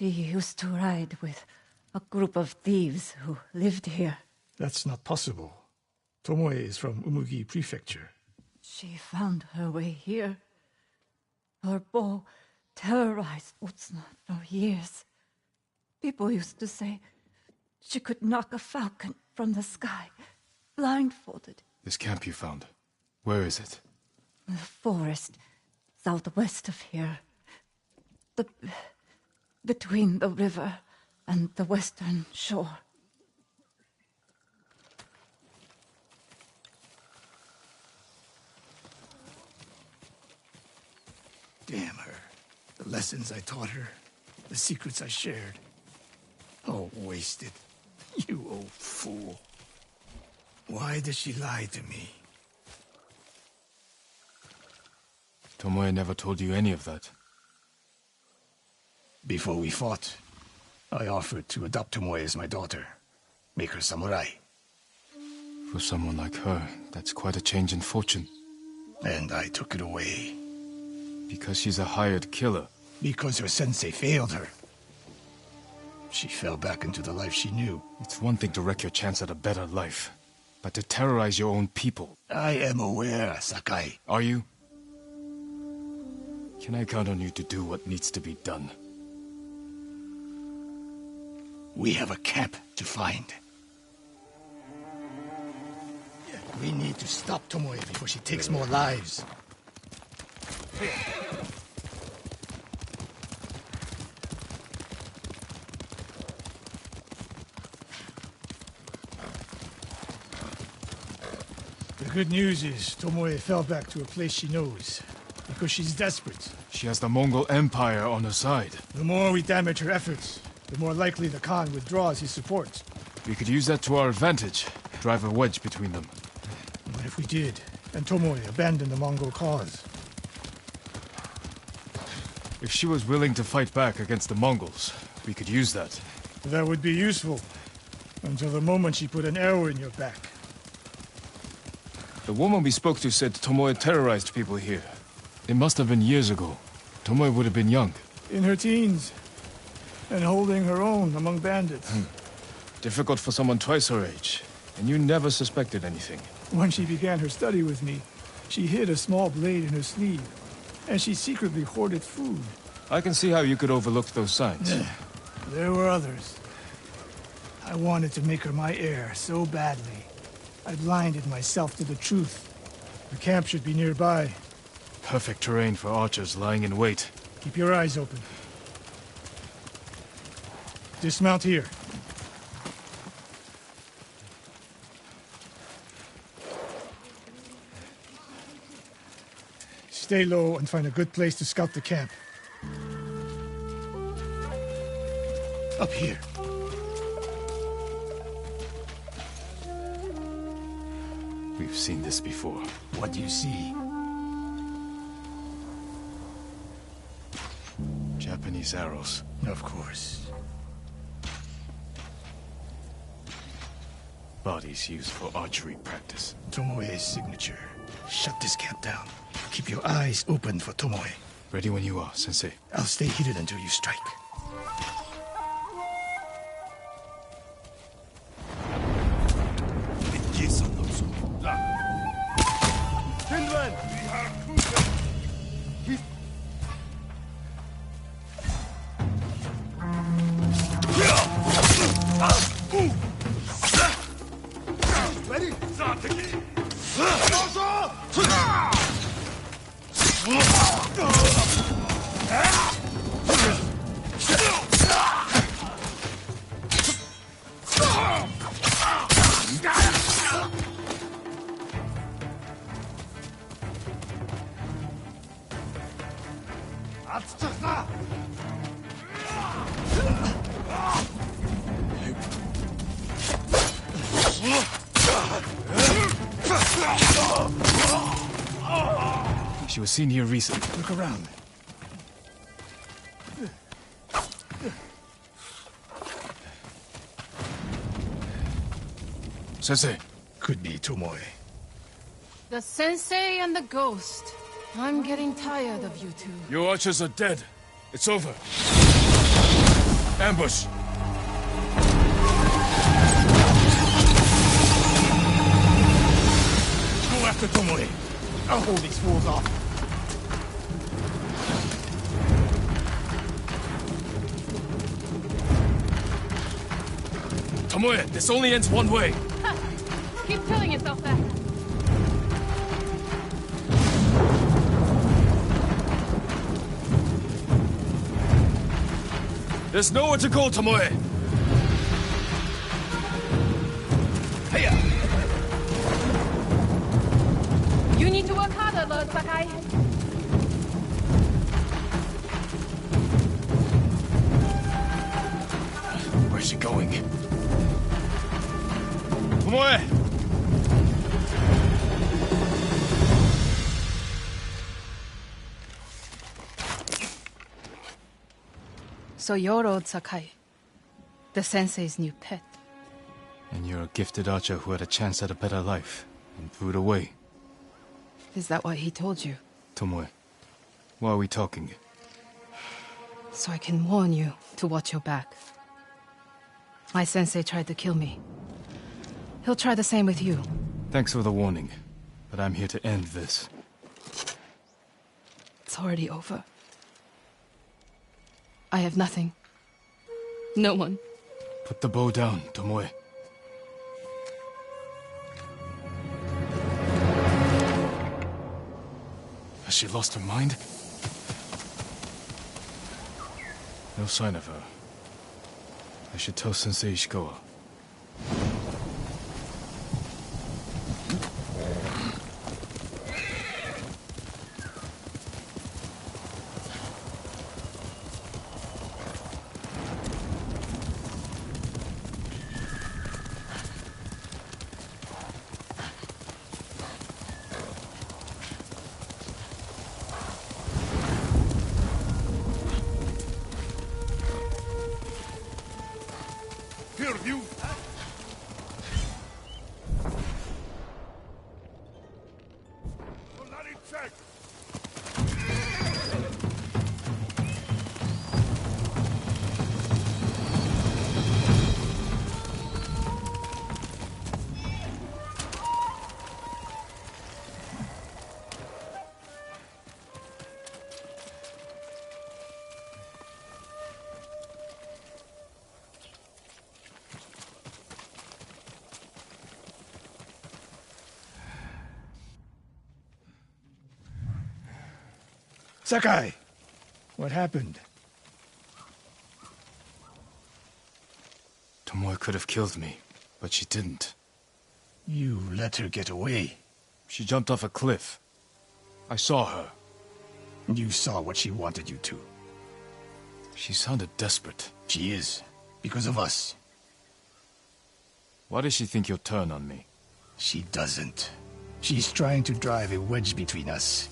He used to ride with a group of thieves who lived here. That's not possible. Tomoe is from Umugi Prefecture. She found her way here. Her bow terrorized Utsuna for years. People used to say she could knock a falcon from the sky, blindfolded. This camp you found, where is it? The forest southwest of here. Between the river and the western shore. Damn her. The lessons I taught her, the secrets I shared. All wasted. You old fool. Why did she lie to me? Tomoe never told you any of that. Before we fought, I offered to adopt Tomoe as my daughter. Make her samurai. For someone like her, that's quite a change in fortune. And I took it away. Because she's a hired killer. Because her sensei failed her. She fell back into the life she knew. It's one thing to wreck your chance at a better life, but to terrorize your own people. I am aware, Sakai. Are you? Can I count on you to do what needs to be done? We have a camp to find. We need to stop Tomoe before she takes more lives. The good news is Tomoe fell back to a place she knows. Because she's desperate. She has the Mongol Empire on her side. The more we damage her efforts, the more likely the Khan withdraws his support. We could use that to our advantage. Drive a wedge between them. What if we did, and Tomoe abandoned the Mongol cause? If she was willing to fight back against the Mongols, we could use that. That would be useful. Until the moment she put an arrow in your back. The woman we spoke to said Tomoe terrorized people here. It must have been years ago. Tomoe would have been young. In her teens. And holding her own among bandits. Difficult for someone twice her age. And you never suspected anything. When she began her study with me, she hid a small blade in her sleeve. And she secretly hoarded food. I can see how you could overlook those signs. There were others. I wanted to make her my heir so badly. I blinded myself to the truth. The camp should be nearby. Perfect terrain for archers lying in wait. Keep your eyes open. Dismount here. Stay low and find a good place to scout the camp. Up here. We've seen this before. What do you see? Japanese arrows. Of course. Bodies used for archery practice. Tomoe's signature. Shut this camp down. Keep your eyes open for Tomoe. Ready when you are, Sensei. I'll stay hidden until you strike. She was seen here recently. Look around. Sensei. Could be Tomoe. The sensei and the ghost. I'm getting tired of you two. Your archers are dead. It's over. ambush! Go after Tomoe. I'll hold these fools off. Tomoe, this only ends one way! Keep telling yourself that. There's nowhere to go, Tomoe! Hiya! You need to work harder, Lord Sakai. Where's she going? Tomoe! So you're Lord Sakai, the sensei's new pet. And you're a gifted archer who had a chance at a better life, and threw it away. Is that what he told you? Tomoe, why are we talking? So I can warn you to watch your back. My sensei tried to kill me. He'll try the same with you. Thanks for the warning, but I'm here to end this. It's already over. I have nothing. No one. Put the bow down, Tomoe. Has she lost her mind? No sign of her. I should tell Sensei Ishikawa. Here, you! Bloody check! Sakai! What happened? Tomoe could have killed me, but she didn't. You let her get away. She jumped off a cliff. I saw her. You saw what she wanted you to. She sounded desperate. She is. Because of us. Why does she think you'll turn on me? She doesn't. She's trying to drive a wedge between us.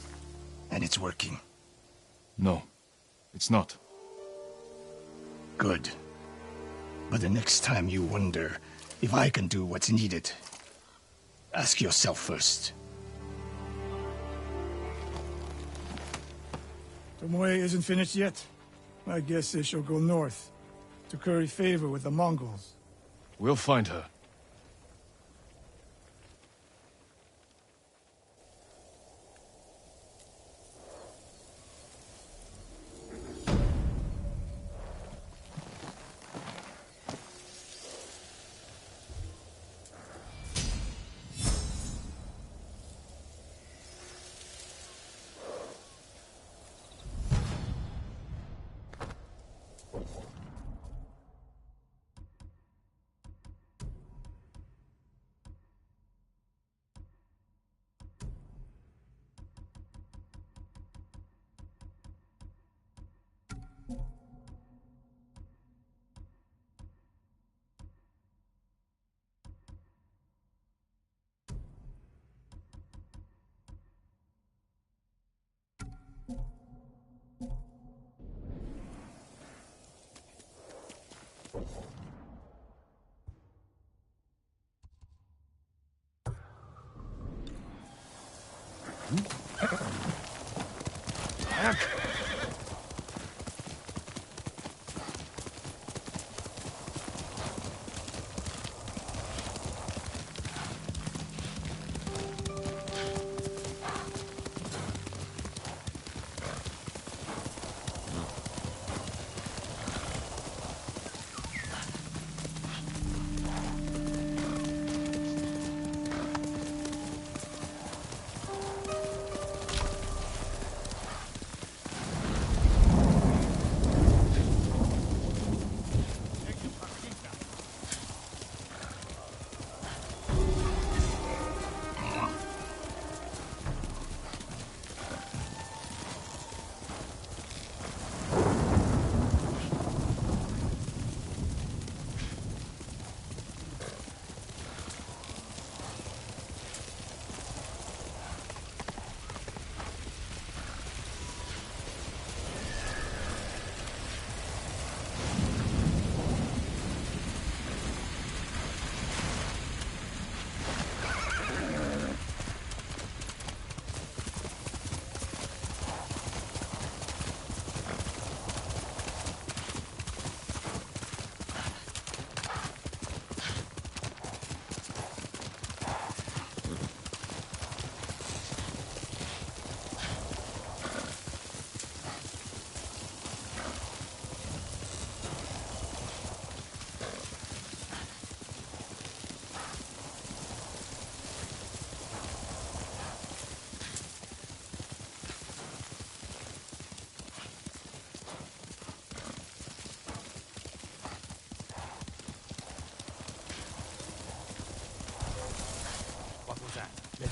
And it's working. No, it's not. Good. But the next time you wonder if I can do what's needed, ask yourself first. Tomoe isn't finished yet. My guess is she'll go north, to curry favor with the Mongols. We'll find her.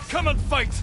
Come and fight!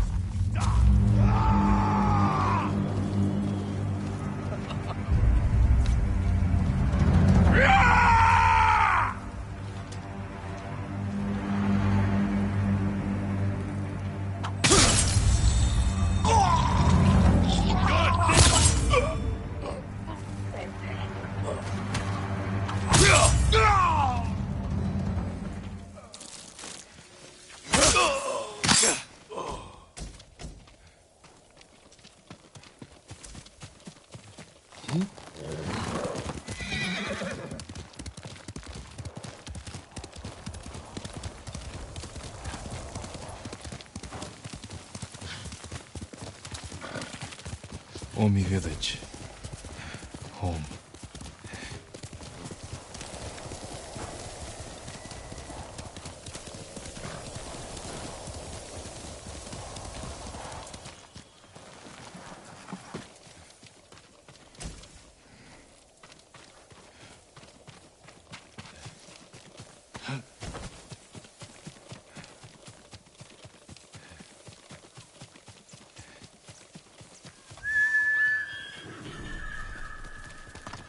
Omi village. Home.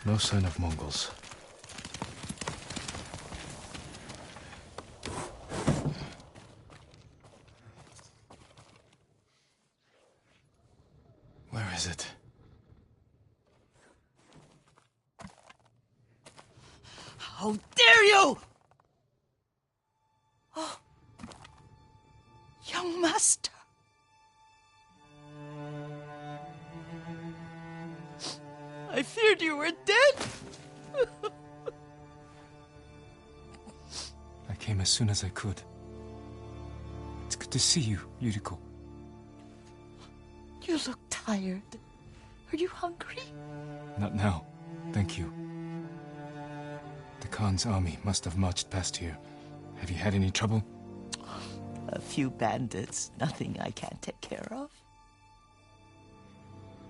No sign of Mongols. Where is it? How dare you! Oh, young master. I feared you were dead. I came as soon as I could. It's good to see you, Yuriko. You look tired. Are you hungry? Not now, thank you. The Khan's army must have marched past here. Have you had any trouble? A few bandits. Nothing I can't take care of.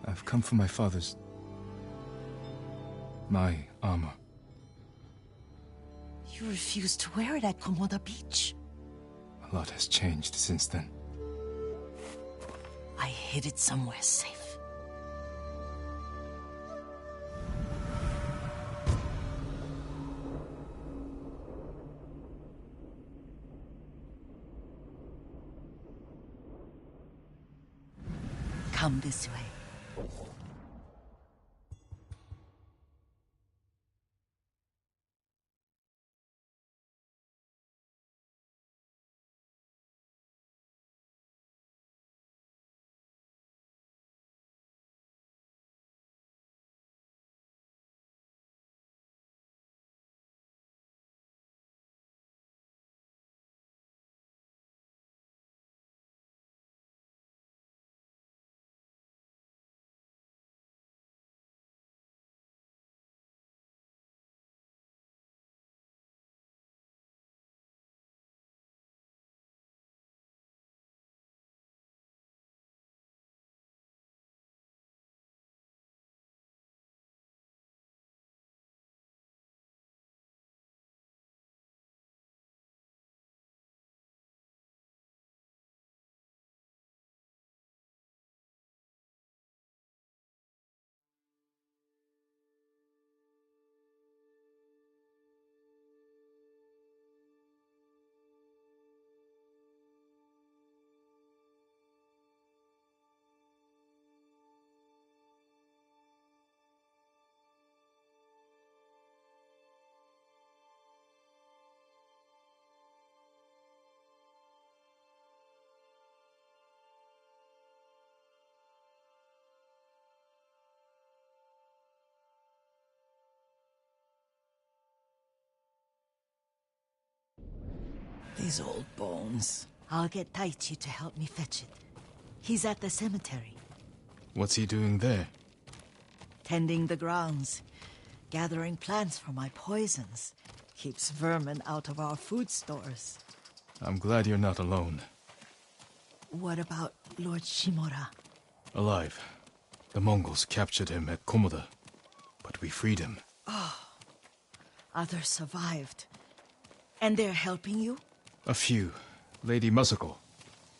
I've come for my father's... my armor. You refused to wear it at Komoda Beach. A lot has changed since then. I hid it somewhere safe. Come this way. These old bones. I'll get Taichi to help me fetch it. He's at the cemetery. What's he doing there? Tending the grounds. Gathering plants for my poisons. Keeps vermin out of our food stores. I'm glad you're not alone. What about Lord Shimura? Alive. The Mongols captured him at Komoda, but we freed him. Others survived. And they're helping you? A few. Lady Masako.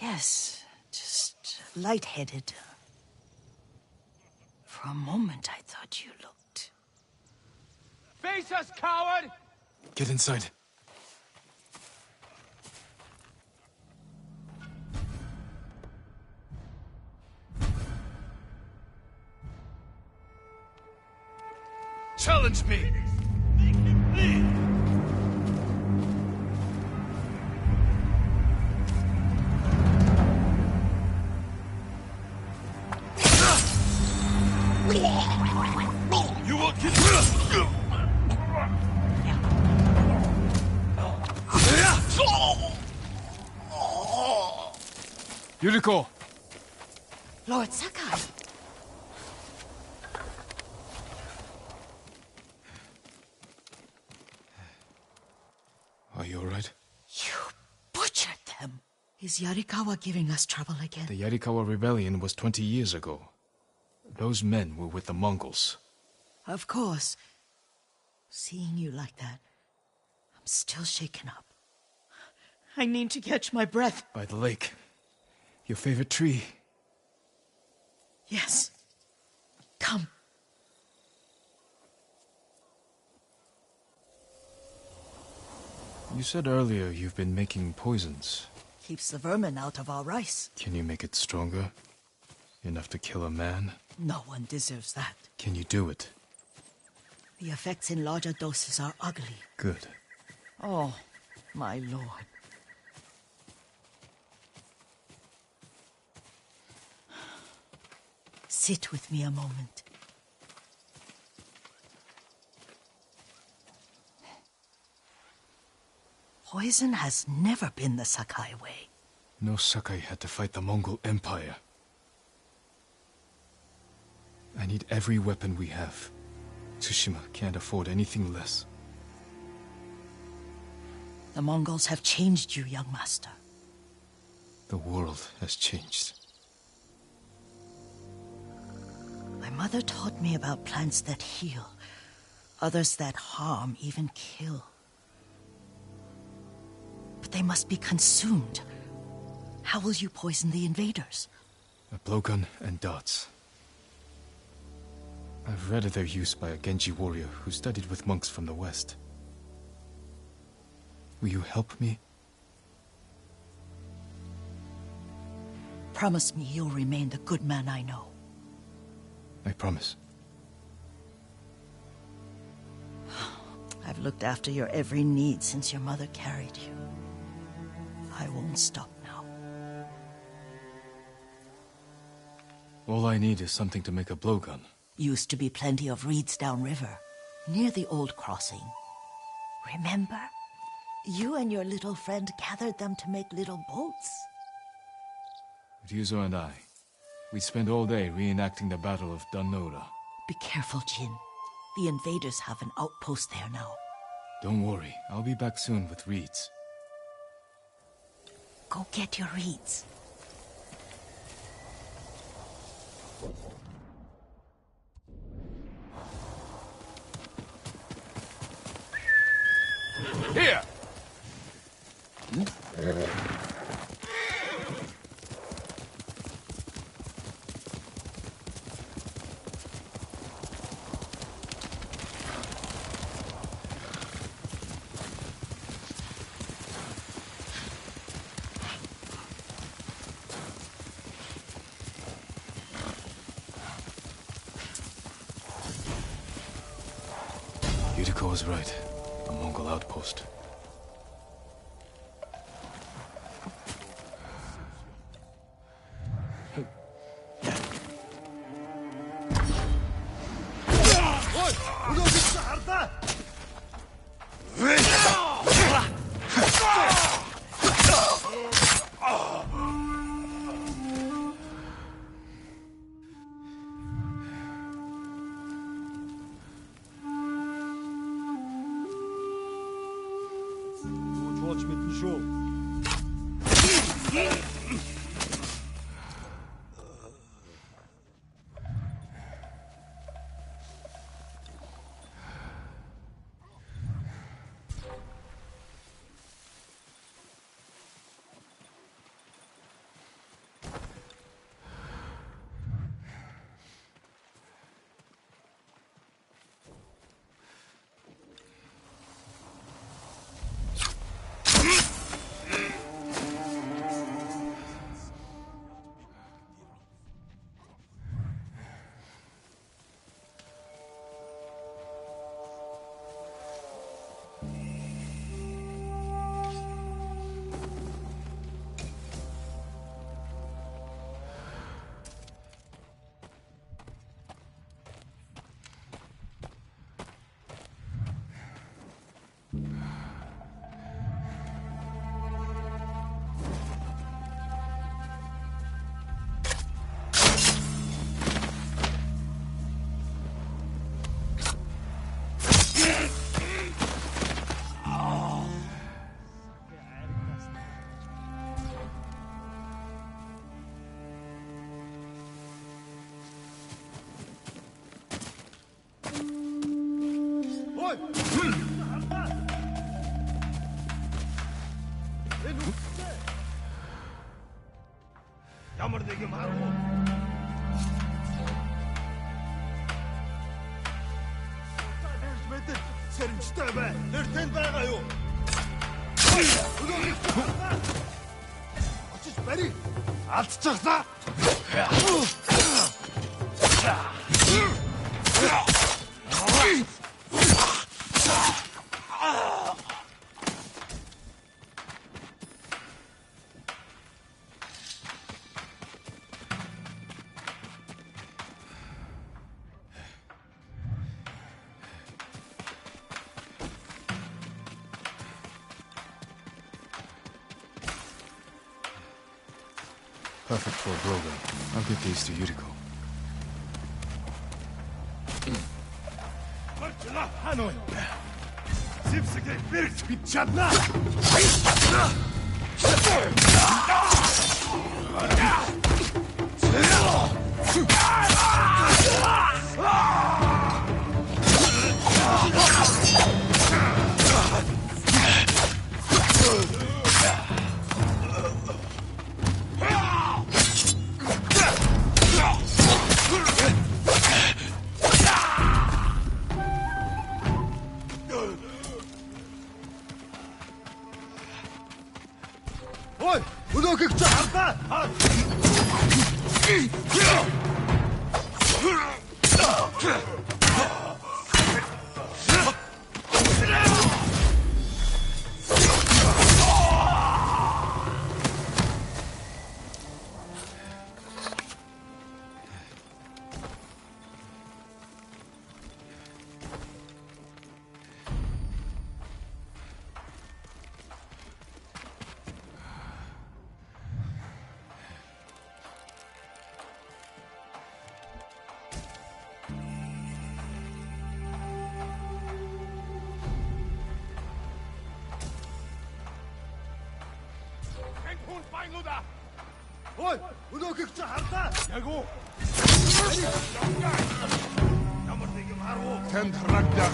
Yes, just lightheaded. For a moment, I thought you looked... Face us, coward! Get inside. Challenge me! You will get... Yuriko! Lord Sakai! Are you alright? You butchered them! Is Yarikawa giving us trouble again? The Yarikawa rebellion was 20 years ago. Those men were with the Mongols. Of course. Seeing you like that, I'm still shaken up. I need to catch my breath. By the lake. Your favorite tree. Yes. Come. You said earlier you've been making poisons. Keeps the vermin out of our rice. Can you make it stronger? Enough to kill a man? No one deserves that. Can you do it? The effects in larger doses are ugly. Good. Oh, my lord. Sit with me a moment. Poison has never been the Sakai way. No Sakai had to fight the Mongol Empire. I need every weapon we have. Tsushima can't afford anything less. The Mongols have changed you, young master. The world has changed. My mother taught me about plants that heal, others that harm, even kill. But they must be consumed. How will you poison the invaders? A blowgun and darts. I've read of their use by a Genji warrior who studied with monks from the west. Will you help me? Promise me you'll remain the good man I know. I promise. I've looked after your every need since your mother carried you. I won't stop now. All I need is something to make a blowgun. Used to be plenty of reeds downriver, near the old crossing. Remember? You and your little friend gathered them to make little boats. Ryuzo and I, we spent all day reenacting the Battle of Danora. Be careful, Jin. The invaders have an outpost there now. Don't worry, I'll be back soon with reeds. Go get your reeds. Here! Yuriko was right. A Mongol outpost. Алдчихлаа. Perfect for a blowgun. I'll get these to Yuriko. Ханой. Зипсэгээ бэрч бит чадна. Ой, өнөөхийг чи хардаа. Ой, өнөөхийг чи хардаа. Яг уу. Ямар нэг юм харуу. Тэнд харагдаа.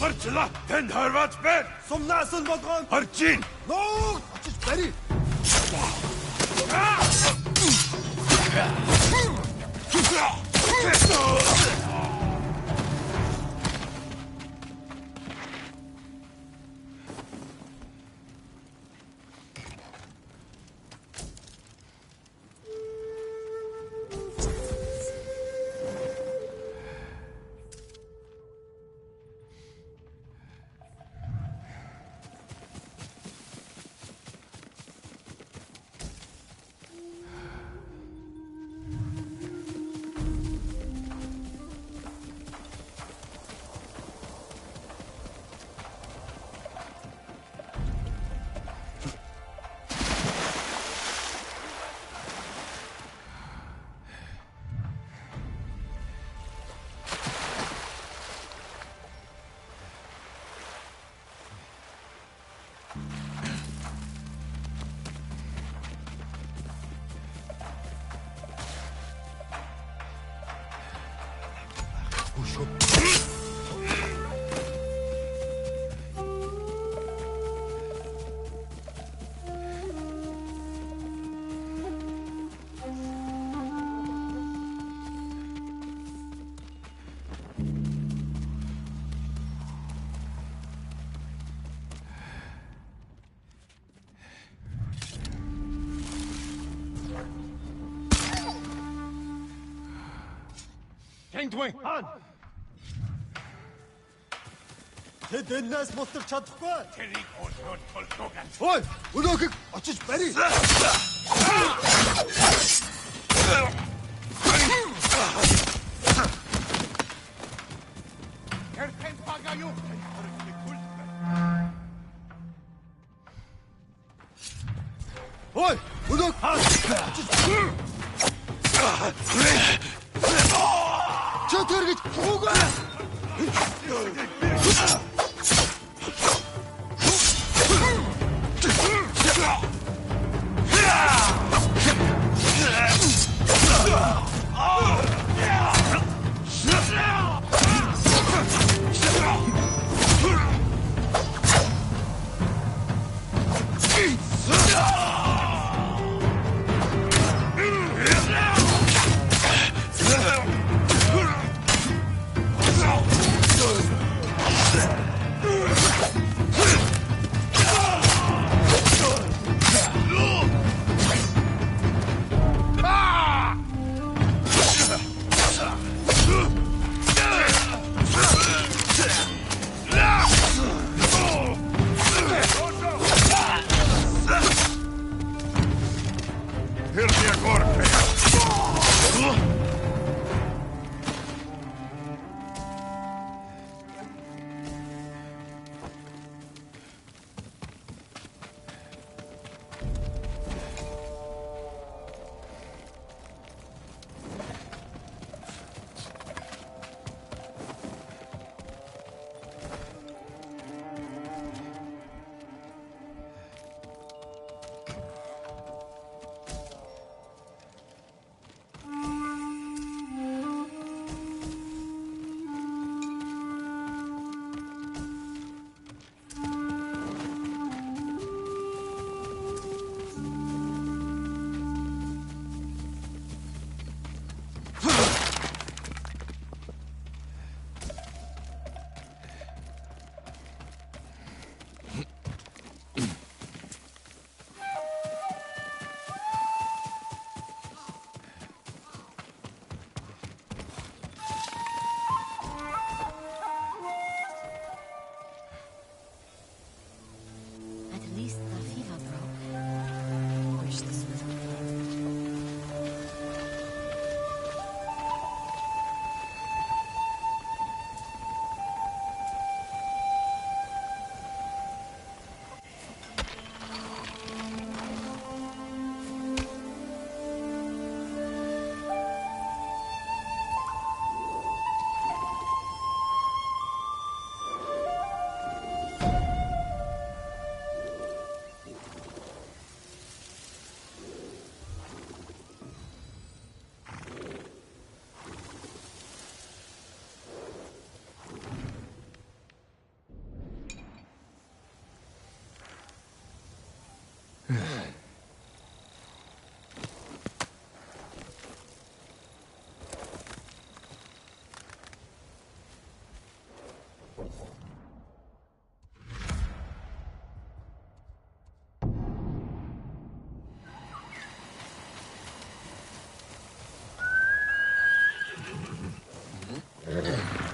Барчла, тэнд харваач байна. Сумнаас нь болгоон харж гин. Нөө, очиж барь. Tengdwing! Тэд энэс мултарч чадахгүй. Тэрийг өөрөөр толгойгоо. Ой, өнөөхийг очиж барь. Тэрхэн пага юу? Ой, өнөөх очиж. Чөтөр гэж үгүй.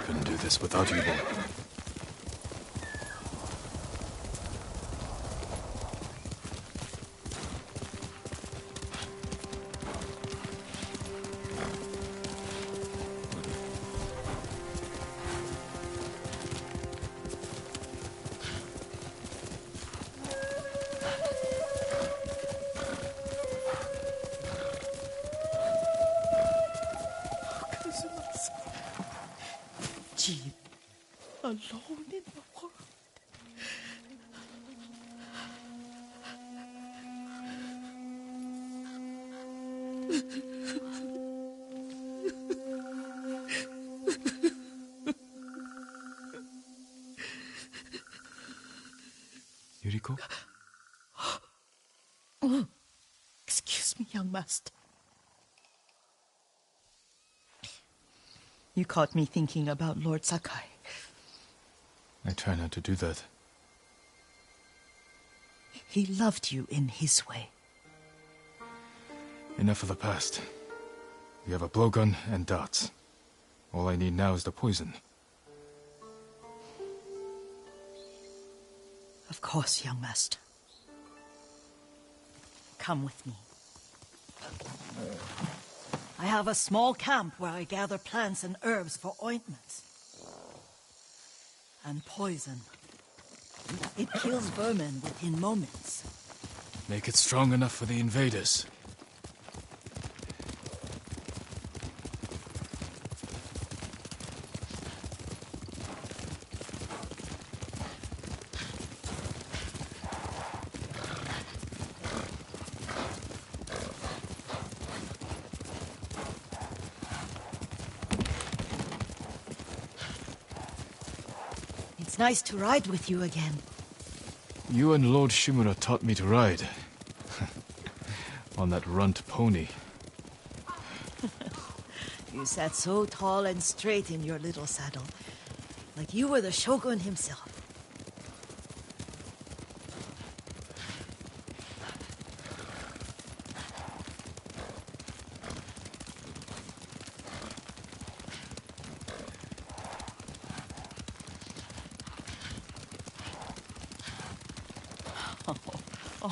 Couldn't do this without you, boy. Jean, alone in the world. Yuriko? Oh, excuse me, young master. You caught me thinking about Lord Sakai. I try not to do that. He loved you in his way. Enough of the past. We have a blowgun and darts. All I need now is the poison. Of course, young master. Come with me. I have a small camp where I gather plants and herbs for ointments. And poison. It kills vermin within moments. Make it strong enough for the invaders. It's nice to ride with you again. You and Lord Shimura taught me to ride. On that runt pony. You sat so tall and straight in your little saddle, like you were the Shogun himself.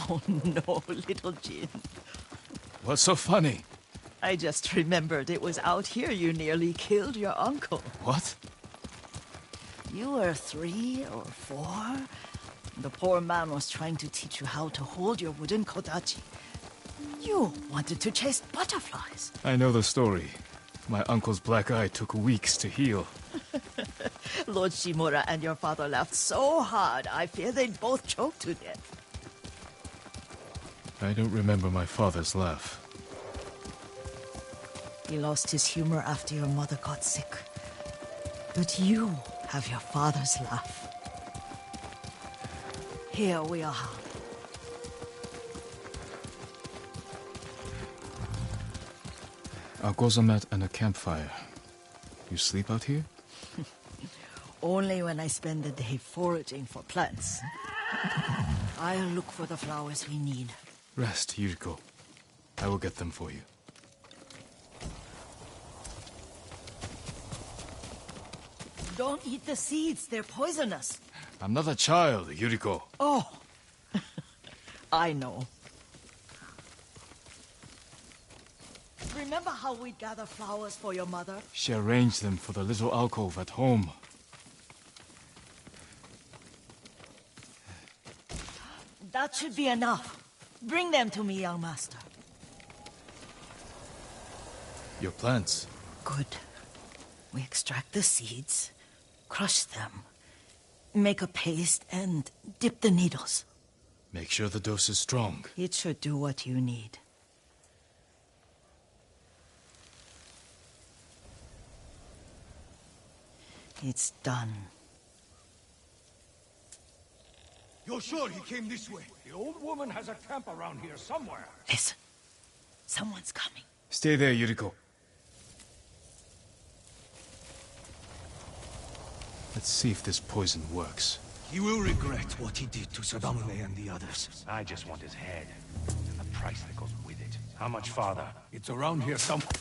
Oh no, little Jin. What's so funny? I just remembered it was out here you nearly killed your uncle. What? You were 3 or 4. The poor man was trying to teach you how to hold your wooden kodachi. You wanted to chase butterflies. I know the story. My uncle's black eye took weeks to heal. Lord Shimura and your father laughed so hard, I fear they'd both choke to death. I don't remember my father's laugh. He lost his humor after your mother got sick. But you have your father's laugh. Here we are. A gozamat and a campfire. You sleep out here? Only when I spend the day foraging for plants. I'll look for the flowers we need. Rest, Yuriko. I will get them for you. Don't eat the seeds, they're poisonous. I'm not a child, Yuriko. Oh, I know. Remember how we'd gather flowers for your mother? She arranged them for the little alcove at home. That should be enough. Bring them to me, young master. Your plants. Good. We extract the seeds, crush them, make a paste, and dip the needles. Make sure the dose is strong. It should do what you need. It's done. You're sure he came this way? The old woman has a camp around here somewhere. Listen. Someone's coming. Stay there, Yuriko. Let's see if this poison works. He will regret what he did to Sadamune and the others. I just want his head. And the price that goes with it. How much farther? It's around here somewhere.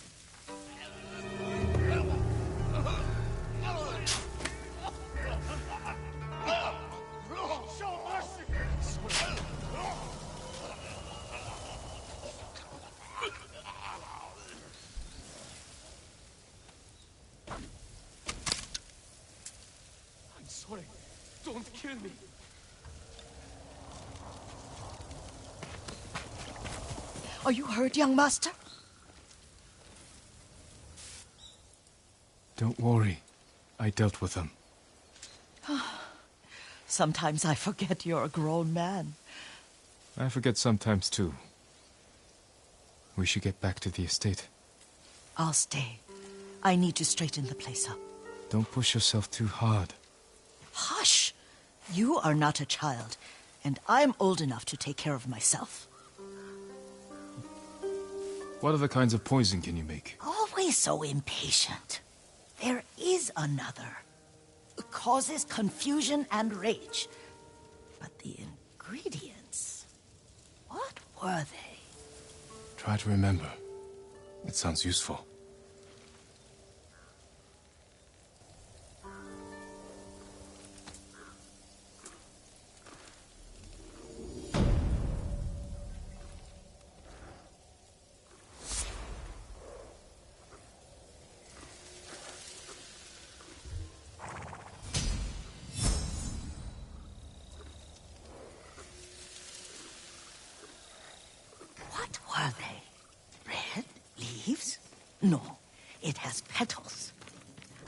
Sorry, don't kill me. Are you hurt, young master? Don't worry. I dealt with them. Sometimes I forget you're a grown man. I forget sometimes too. We should get back to the estate. I'll stay. I need to straighten the place up. Don't push yourself too hard. Hush! You are not a child, and I'm old enough to take care of myself. What other kinds of poison can you make? Always so impatient. There is another. It causes confusion and rage. But the ingredients... what were they? Try to remember. It sounds useful. are they? Red? Leaves? No, it has petals.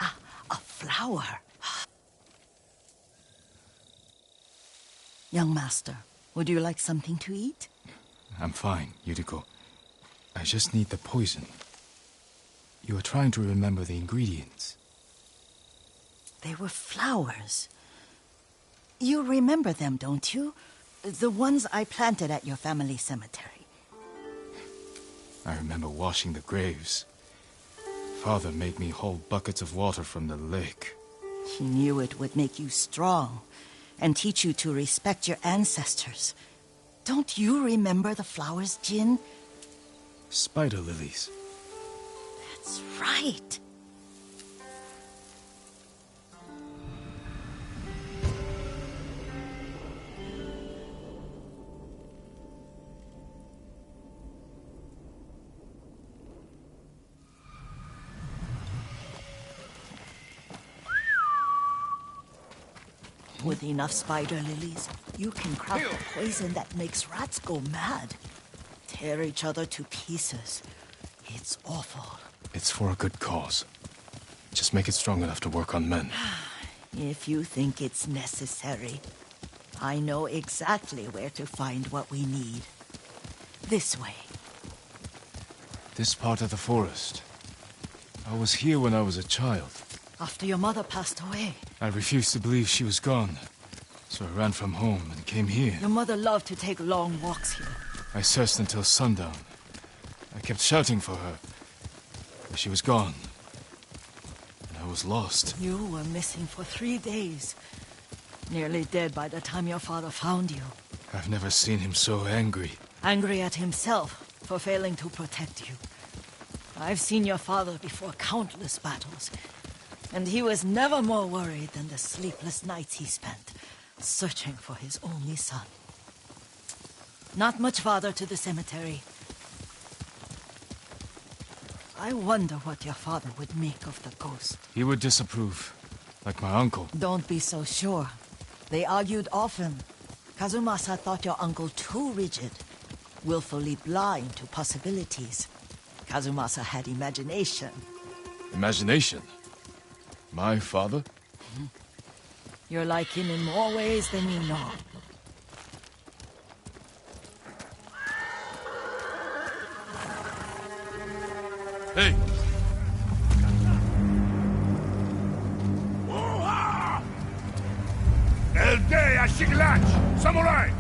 Ah, a flower. Young master, would you like something to eat? I'm fine, Yuriko. I just need the poison. You are trying to remember the ingredients. They were flowers. You remember them, don't you? The ones I planted at your family cemetery. I remember washing the graves. Father made me hold buckets of water from the lake. He knew it would make you strong and teach you to respect your ancestors. Don't you remember the flowers, Jin? Spider lilies. That's right. With enough spider lilies, you can craft a poison that makes rats go mad. Tear each other to pieces. It's awful. It's for a good cause. Just make it strong enough to work on men. If you think it's necessary, I know exactly where to find what we need. This way. This part of the forest. I was here when I was a child. After your mother passed away. I refused to believe she was gone, so I ran from home and came here. Your mother loved to take long walks here. I searched until sundown. I kept shouting for her, but she was gone. And I was lost. You were missing for 3 days. Nearly dead by the time your father found you. I've never seen him so angry. Angry at himself for failing to protect you. I've seen your father before countless battles. And he was never more worried than the sleepless nights he spent searching for his only son. Not much farther to the cemetery. I wonder what your father would make of the ghost. He would disapprove, like my uncle. Don't be so sure. They argued often. Kazumasa thought your uncle too rigid, willfully blind to possibilities. Kazumasa had imagination. Imagination? My father? You're like him in more ways than you know. Hey! Elde a Shiglach! Samurai!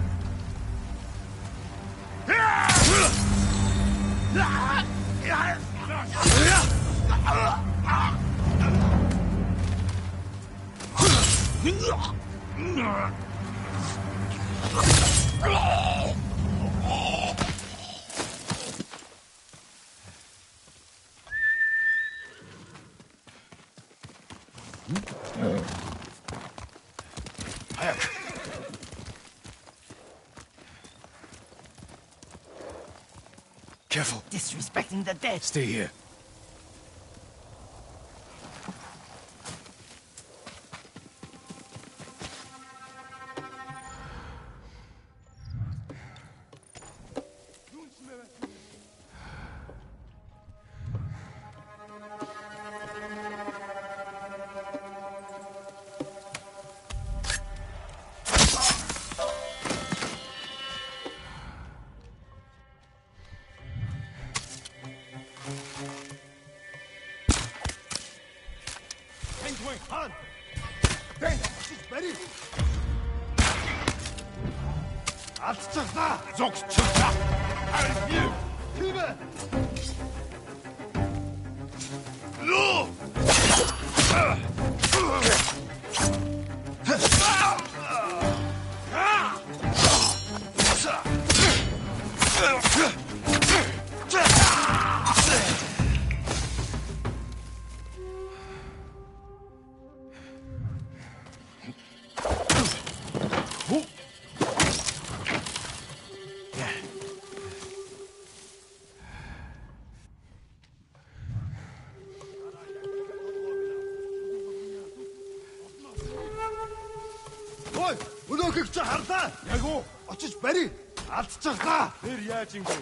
Careful. Disrespecting the dead. Stay here. Han! Hey, she's ready! Атцгаа! Зогс чугта! Арив! Тибэ! Лу! Ой, өнөөхийг чи харлаа. Яг уу, очиж барь. Алдчихлаа. Тэр яаж ингэв?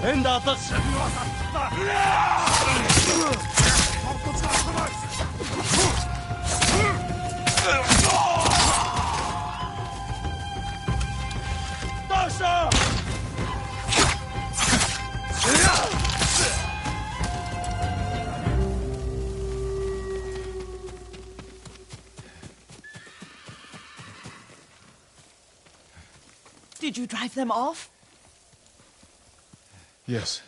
Энд алгас. Даша! Did you drive them off? Yes.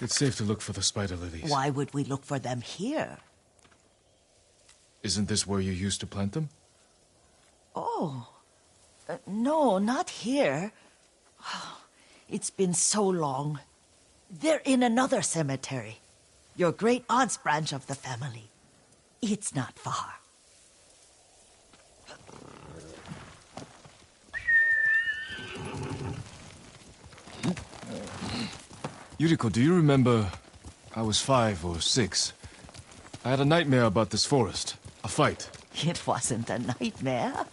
It's safe to look for the spider lilies. Why would we look for them here? Isn't this where you used to plant them? Oh. No, not here. It's been so long. They're in another cemetery. Your great-aunt's branch of the family. It's not far. Yuriko, do you remember... I was 5 or 6. I had a nightmare about this forest. A fight. It wasn't a nightmare.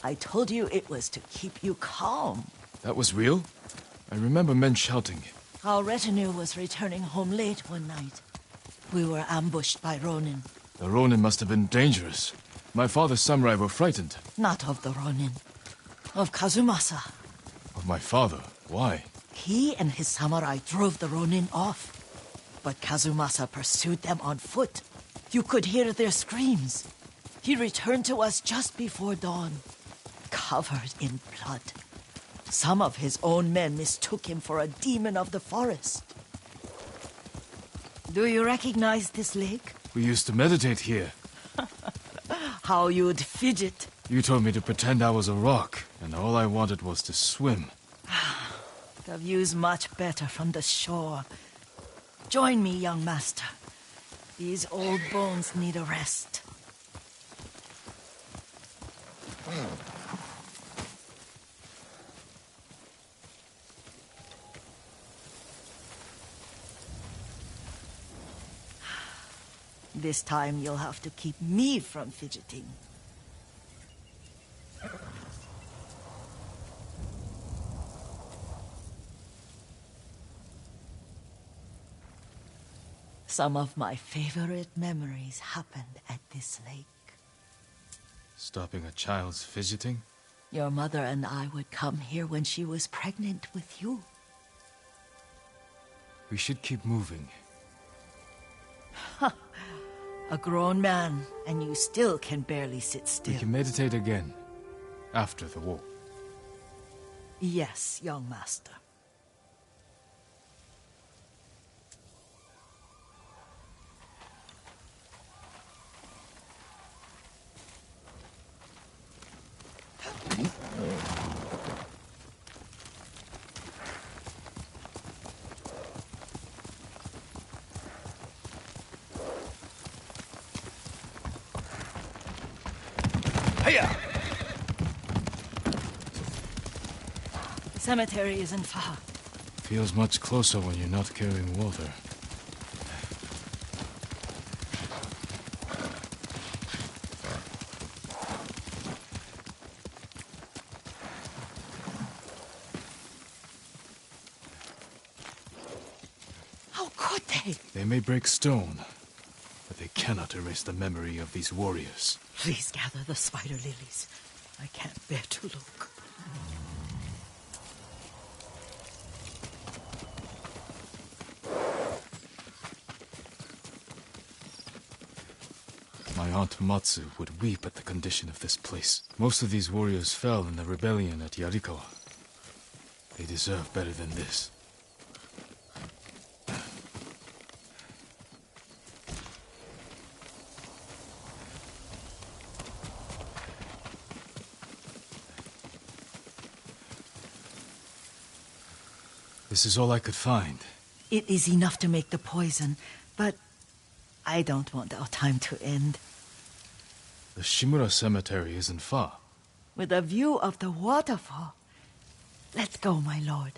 I told you it was to keep you calm. That was real? I remember men shouting. Our retinue was returning home late one night. We were ambushed by Ronin. The Ronin must have been dangerous. My father's samurai were frightened. Not of the Ronin. Of Kazumasa. Of my father? Why? He and his samurai drove the Ronin off. But Kazumasa pursued them on foot. You could hear their screams. He returned to us just before dawn, covered in blood. Some of his own men mistook him for a demon of the forest. Do you recognize this lake? We used to meditate here. How you'd fidget. You told me to pretend I was a rock, and all I wanted was to swim. The view's much better from the shore. Join me, young master. These old bones need a rest. This time you'll have to keep me from fidgeting. Some of my favorite memories happened at this lake. Stopping a child's fidgeting? Your mother and I would come here when she was pregnant with you. We should keep moving. A grown man, and you still can barely sit We still. can meditate again. After the war. Yes, young master. The cemetery isn't far. Feels much closer when you're not carrying water. How could they? They may break stone, but they cannot erase the memory of these warriors. Please gather the spider lilies. I can't bear to look. My aunt Matsu would weep at the condition of this place. Most of these warriors fell in the rebellion at Yarikawa. They deserve better than this. This is all I could find. It is enough to make the poison, but I don't want our time to end. The Shimura Cemetery isn't far. With a view of the waterfall. Let's go, my lord.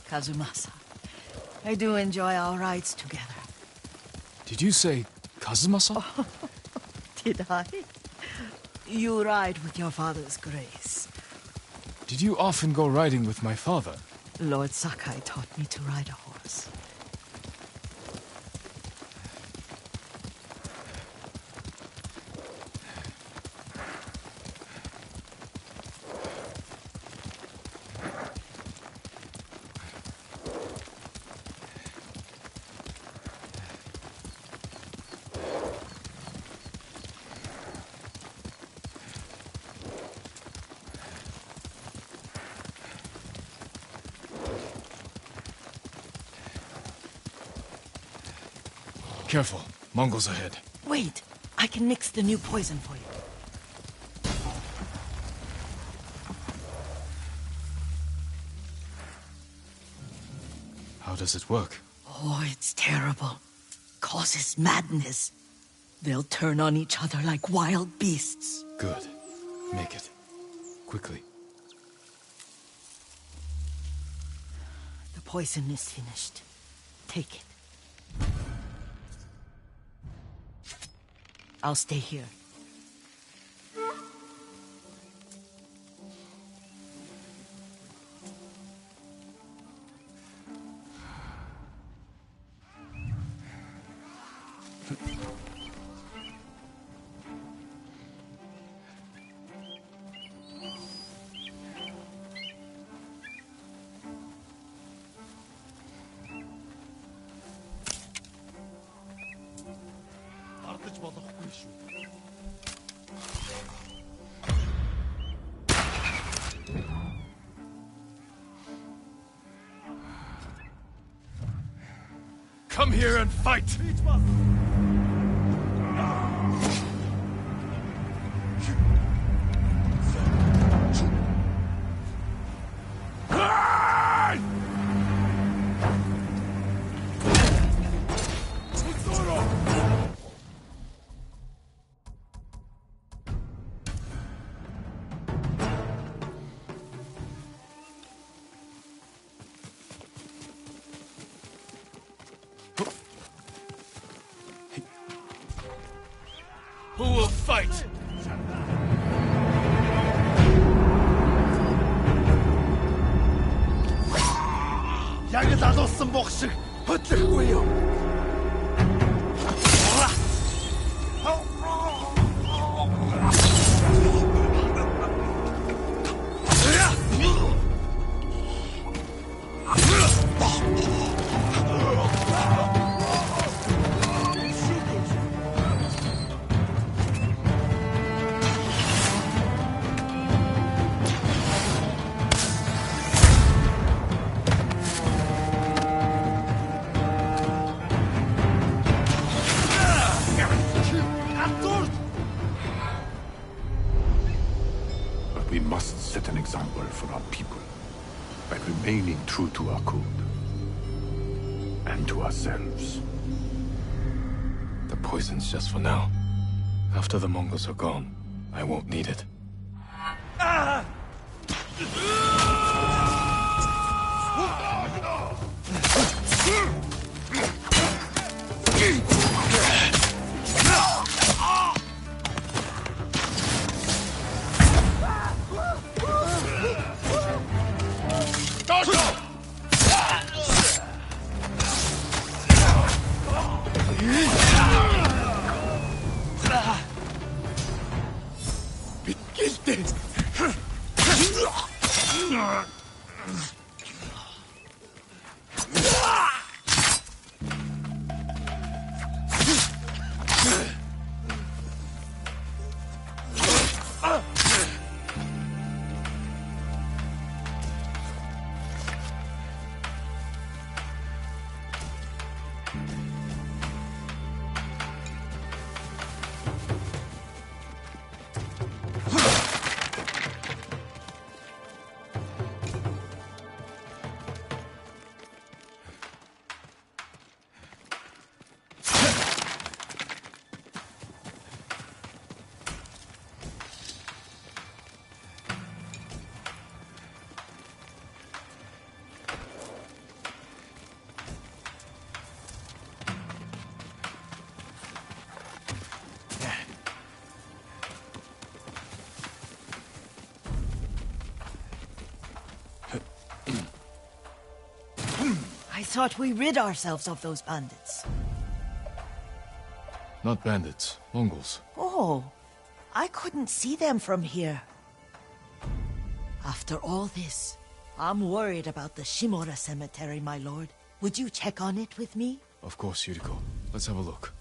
Kazumasa, I do enjoy our rides together. Did you say Kazumasa? Did I? You ride with your father's grace. Did you often go riding with my father? Lord Sakai taught me to ride a horse. Careful. Mongols ahead. Wait, I can mix the new poison for you. How does it work? Oh, it's terrible. Causes madness. They'll turn on each other like wild beasts. Good. Make it. Quickly. The poison is finished. Take it. I'll stay here. Come here and fight! Who will fight? Яг л алуулсан бох шиг хөдлөхгүй юу? We must set an example for our people by remaining true to our code and to ourselves. The poison's just for now. After the Mongols are gone, I won't need it. thought we rid ourselves of those bandits. Not bandits, Mongols. Oh, I couldn't see them from here. After all this, I'm worried about the Shimura cemetery, my lord. Would you check on it with me? Of course, Yuriko. Let's have a look.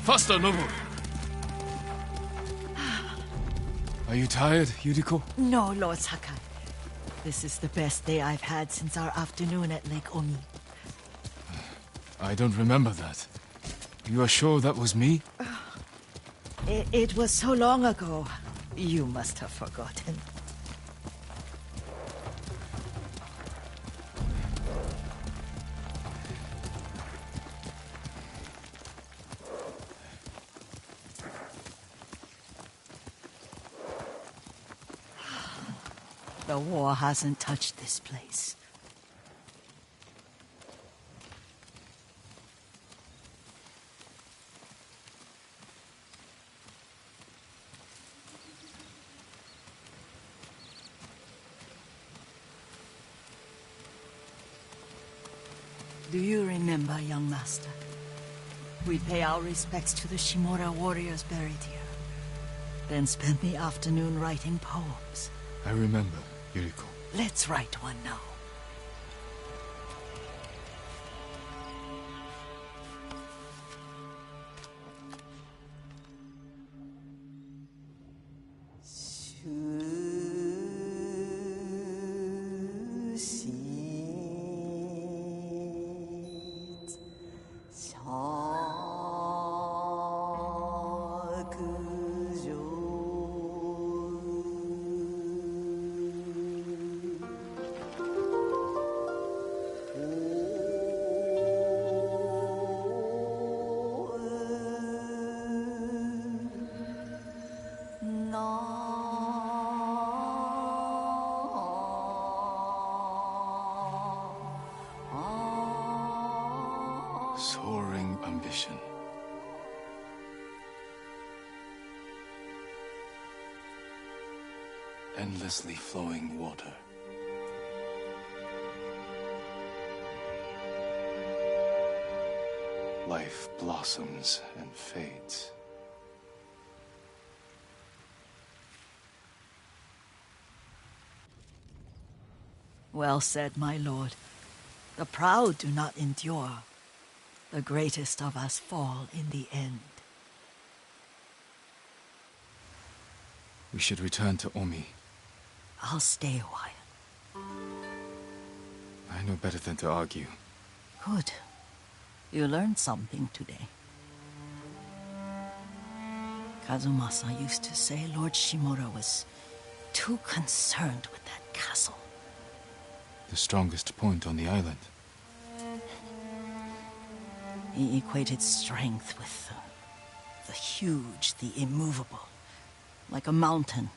Faster, Nobu! Are you tired, Yuriko? No, Lord Sakai. This is the best day I've had since our afternoon at Lake Omi. I don't remember that. You are sure that was me? It was so long ago. You must have forgotten. The war hasn't touched this place. Do you remember, young master? We pay our respects to the Shimura warriors buried here, then spend the afternoon writing poems. I remember, Yuriko. Let's write one now. Soaring ambition. Endlessly flowing water. Life blossoms and fades. Well said, my lord. The proud do not endure. The greatest of us fall in the end. We should return to Omi. I'll stay a while. I know better than to argue. Good. You learned something today. Kazumasa used to say Lord Shimura was too concerned with that castle. The strongest point on the island. He equated strength with the huge, the immovable, like a mountain.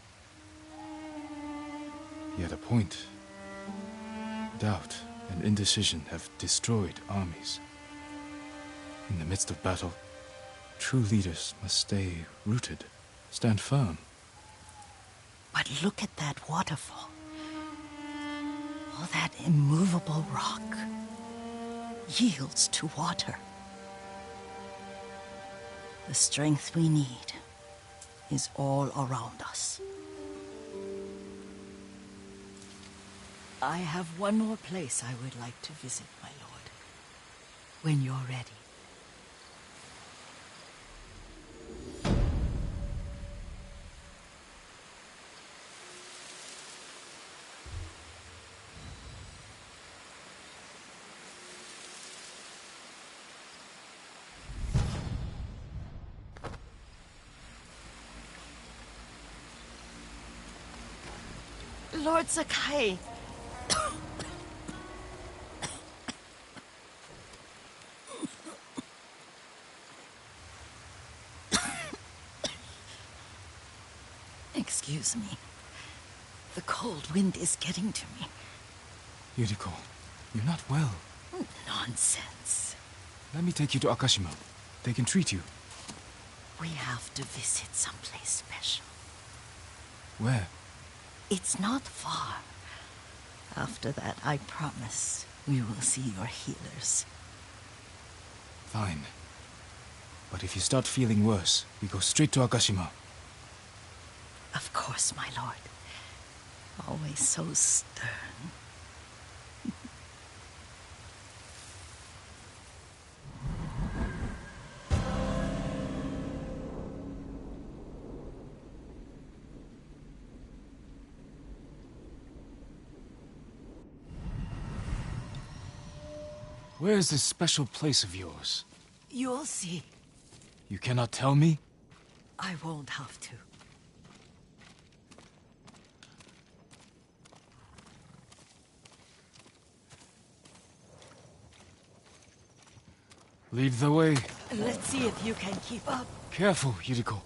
Yet a point. Doubt and indecision have destroyed armies. In the midst of battle, true leaders must stay rooted, stand firm. But look at that waterfall. All that immovable rock yields to water. The strength we need is all around us. I have one more place I would like to visit, my lord. When you're ready. Lord Sakai. Excuse me. The cold wind is getting to me. Yuriko, you're not well. Nonsense. Let me take you to Akashima. They can treat you. We have to visit someplace special. Where? It's not far. After that, I promise we will see your healers. Fine. But if you start feeling worse, we go straight to Akashima. Of course, my lord. Always so stern. Where is this special place of yours? You'll see. You cannot tell me? I won't have to. Lead the way. Let's see if you can keep up. Careful, Yuriko.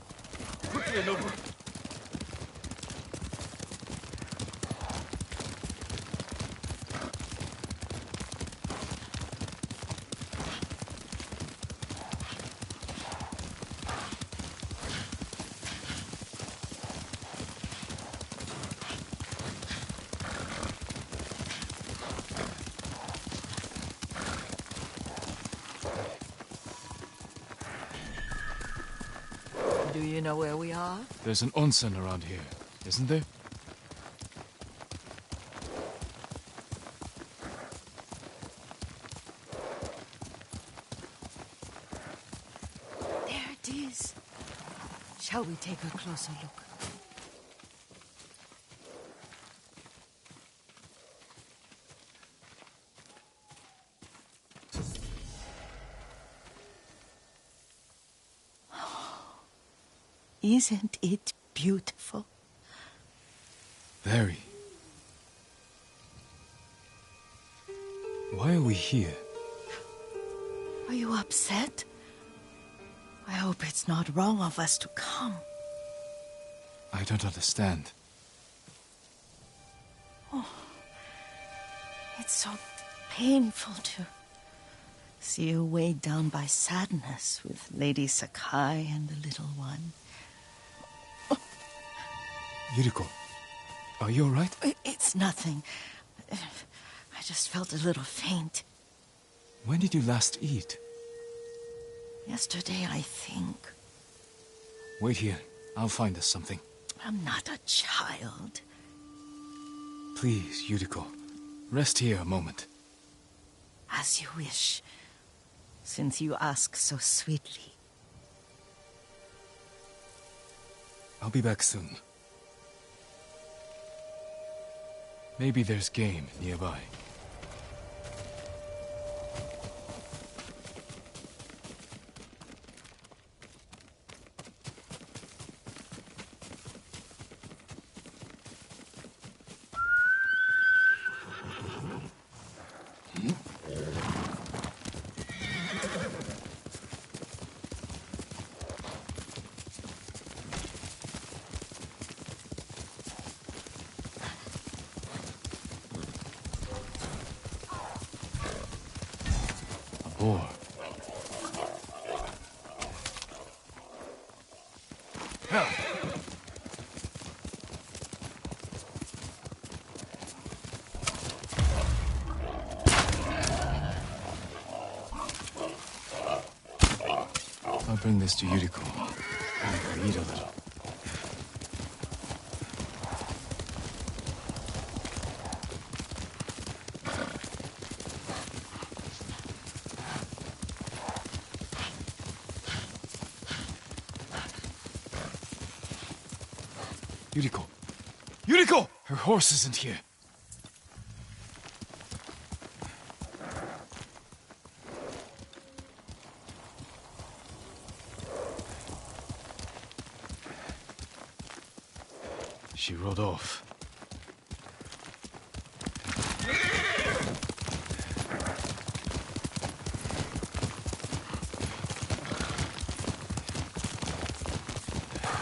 Do you know where we are? There's an onsen around here, isn't there? There it is. Shall we take a closer look? Isn't it beautiful? Very. Why are we here? Are you upset? I hope it's not wrong of us to come. I don't understand. It's so painful to see you weighed down by sadness with Lady Sakai and the little one. Yuriko, are you alright? It's nothing. I just felt a little faint. When did you last eat? Yesterday, I think. Wait here. I'll find us something. I'm not a child. Please, Yuriko. Rest here a moment. As you wish, since you ask so sweetly. I'll be back soon. Maybe there's game nearby. Boar. I'll bring this to Yuriko. Make her eat a little. Yuriko! Yuriko! Her horse isn't here. She rode off.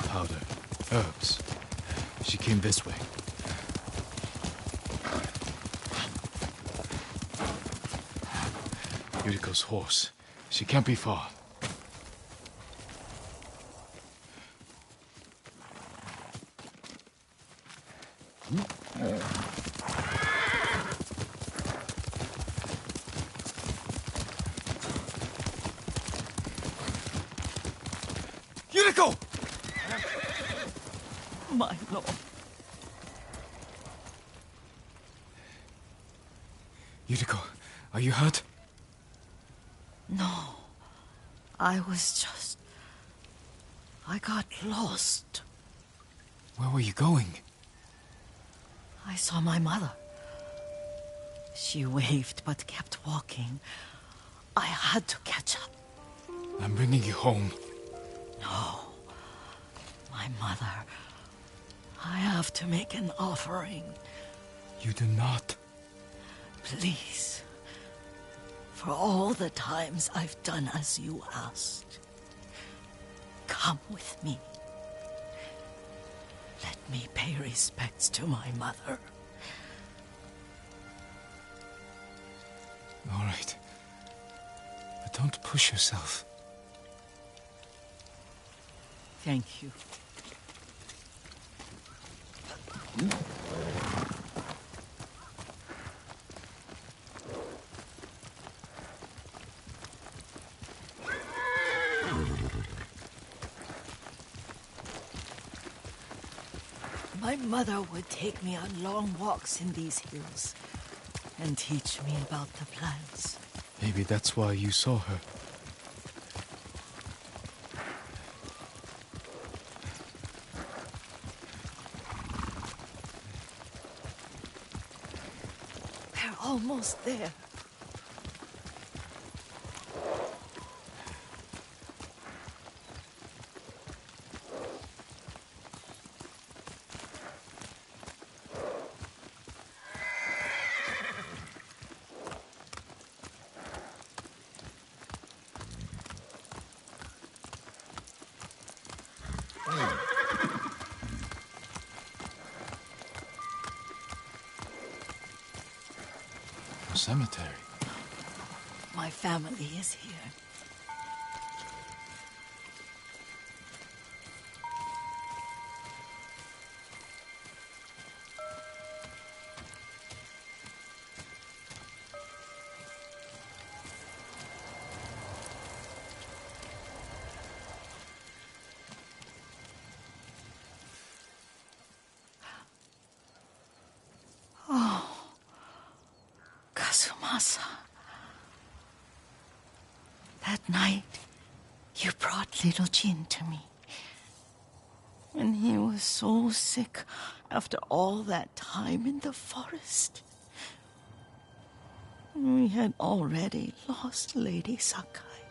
Powder. Herbs. She came this way. Yuriko's horse. She can't be far. Yuriko! My lord. Yuriko, are you hurt? No. I got lost. Where were you going? I saw my mother. She waved but kept walking. I had to catch up. I'm bringing you home. No. My mother. I have to make an offering. You do not. Please. For all the times I've done as you asked. Come with me. Let me pay respects to my mother. All right. But don't push yourself. Thank you. My mother would take me on long walks in these hills and teach me about the plants. Maybe that's why you saw her. We're almost there. Cemetery. My family is here. Kazumasa. That night, you brought little Jin to me. And he was so sick after all that time in the forest. We had already lost Lady Sakai.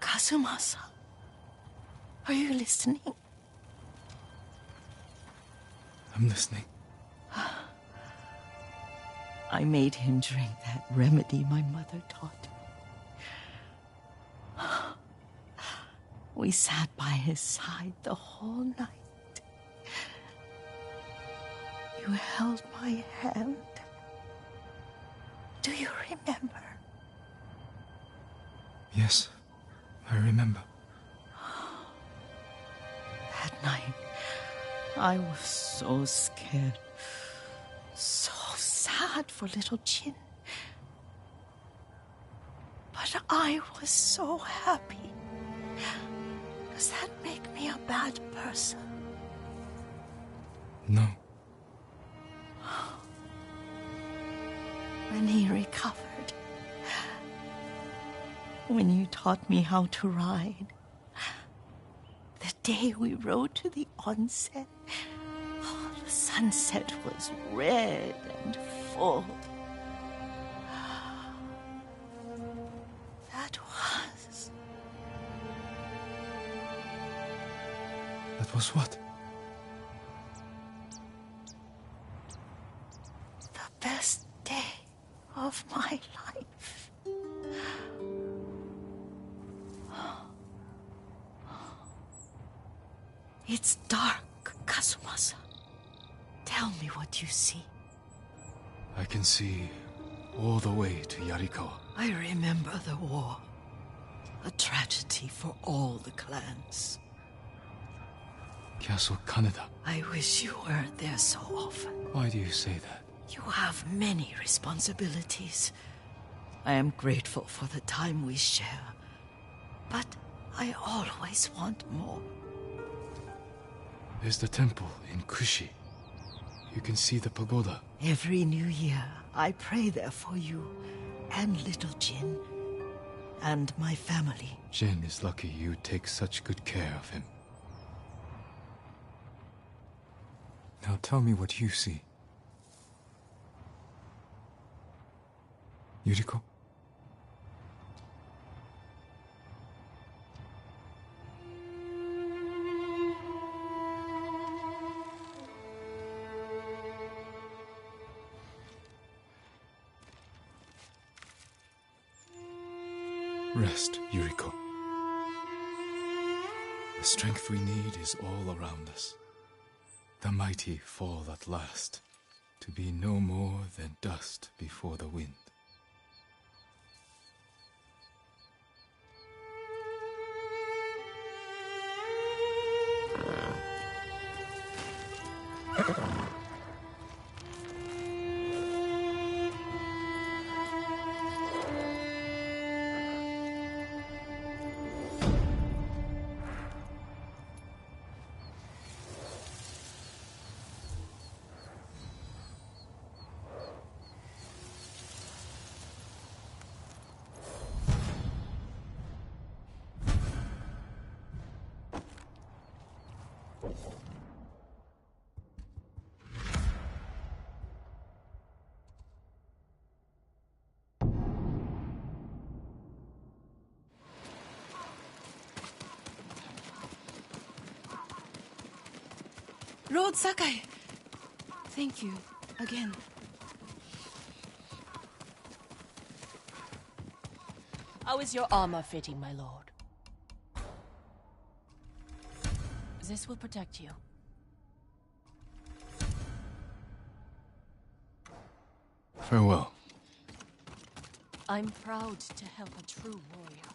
Kazumasa, are you listening? I'm listening. I made him drink that remedy my mother taught me. We sat by his side the whole night. You held my hand. Do you remember? Yes, I remember. That night, I was so scared. So sad for little Jin. But I was so happy. Does that make me a bad person? No. When he recovered, when you taught me how to ride, the day we rode to the onsen, the sunset was red and full. That was what? The best day of my life. It's dark, Kazumasa. Tell me what you see. I can see all the way to Yarikawa. I remember the war. A tragedy for all the clans. Castle Kaneda. I wish you weren't there so often. Why do you say that? You have many responsibilities. I am grateful for the time we share, but I always want more. There's the temple in Kushi. You can see the pagoda. Every new year, I pray there for you, and little Jin, and my family. Jin is lucky you take such good care of him. Now tell me what you see. Yuriko? Rest, Yuriko. The strength we need is all around us. The mighty fall at last, to be no more than dust before the wind. Lord Sakai! Thank you, again. How is your armor fitting, my lord? This will protect you. Farewell. I'm proud to help a true warrior.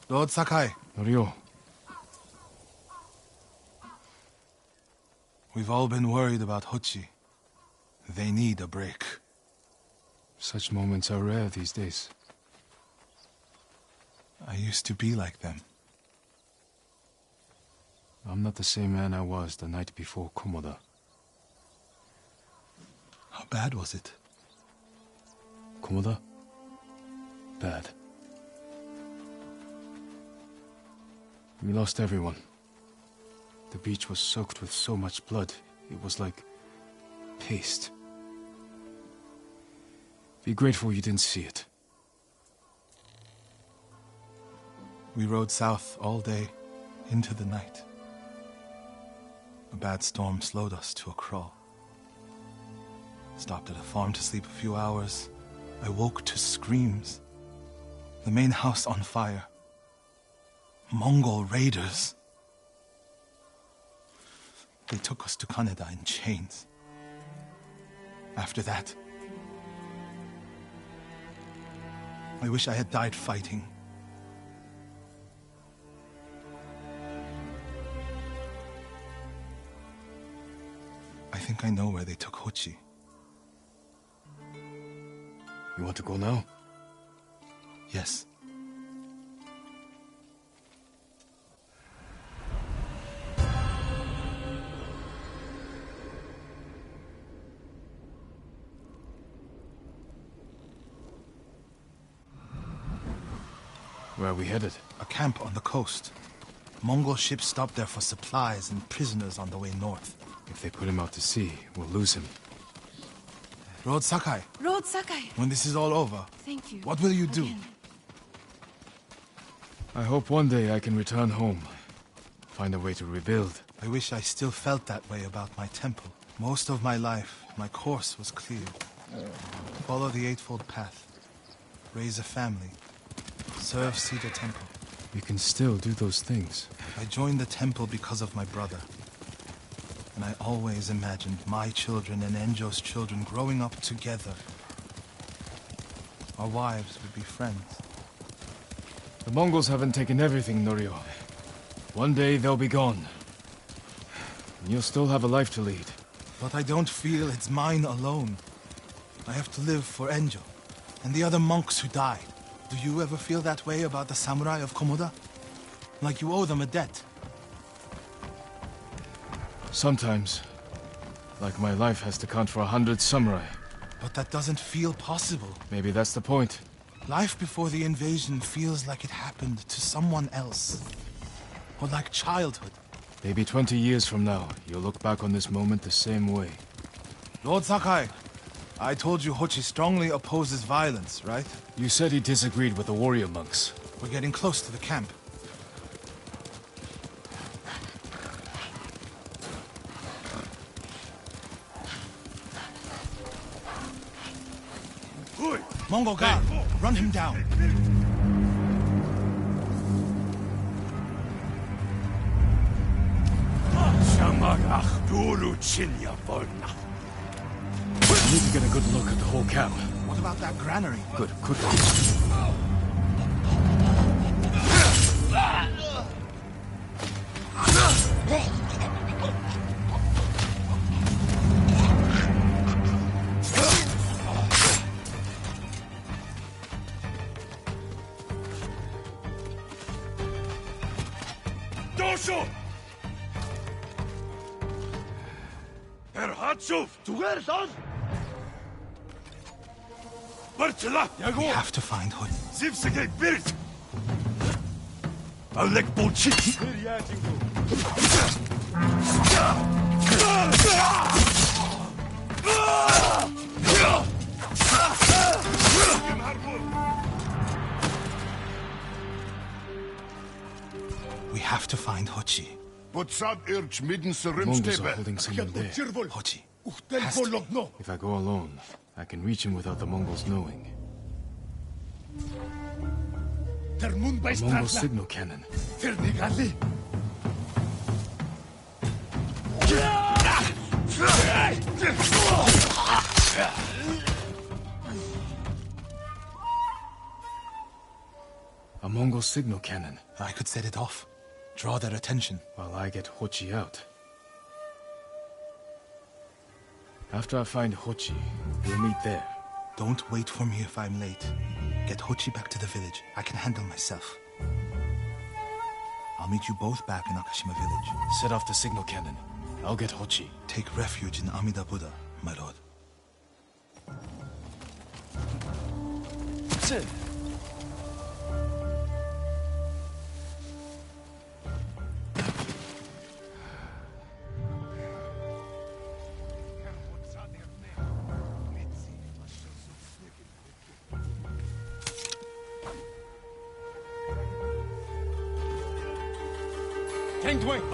Lord Sakai. Norio. We've all been worried about Hochi. They need a break. Such moments are rare these days. I used to be like them. I'm not the same man I was the night before Komoda. How bad was it? Komoda? Bad. We lost everyone. The beach was soaked with so much blood, it was like paste. Be grateful you didn't see it. We rode south all day, into the night. A bad storm slowed us to a crawl. Stopped at a farm to sleep a few hours. I woke to screams. The main house on fire. Mongol raiders. They took us to Kaneda in chains. After that, I wish I had died fighting. I think I know where they took Hochi. You want to go now? Yes. Where are we headed? A camp on the coast. Mongol ships stopped there for supplies and prisoners on the way north. If they put him out to sea, we'll lose him. Lord Sakai. Lord Sakai! When this is all over, Thank you. what will you do? Again. I hope one day I can return home. Find a way to rebuild. I wish I still felt that way about my temple. Most of my life, my course was clear. Follow the Eightfold Path. Raise a family. Serve Cedar Temple. You can still do those things. I joined the temple because of my brother. And I always imagined my children and Enjo's children growing up together. Our wives would be friends. The Mongols haven't taken everything, Norio. One day they'll be gone. And you'll still have a life to lead. But I don't feel it's mine alone. I have to live for Enjo and the other monks who died. Do you ever feel that way about the samurai of Komoda? Like you owe them a debt? Sometimes. Like my life has to count for 100 samurai. But that doesn't feel possible. Maybe that's the point. Life before the invasion feels like it happened to someone else. Or like childhood. Maybe 20 years from now, you'll look back on this moment the same way. Lord Sakai, I told you Hochi strongly opposes violence, right? You said he disagreed with the warrior monks. We're getting close to the camp. Mongol guard, run him down. I need to get a good look at the whole camp. What about that granary? Good, quickly. Dosho! Erhatsov! Tugersan! Bartela! We have to find Hochi. Zivsegay Birt! Alek Bolchit! We have to find Hochi. Mongols are holding someone there. Hochi. Has to be. If I go alone, I can reach him without the Mongols knowing. A Mongol signal cannon. A Mongol signal cannon. I could set it off. Draw their attention. While I get Hochi out. After I find Hochi, we'll meet there. Don't wait for me if I'm late. Get Hochi back to the village. I can handle myself. I'll meet you both back in Akashima village. Set off the signal cannon. I'll get Hochi. Take refuge in Amida Buddha, my lord.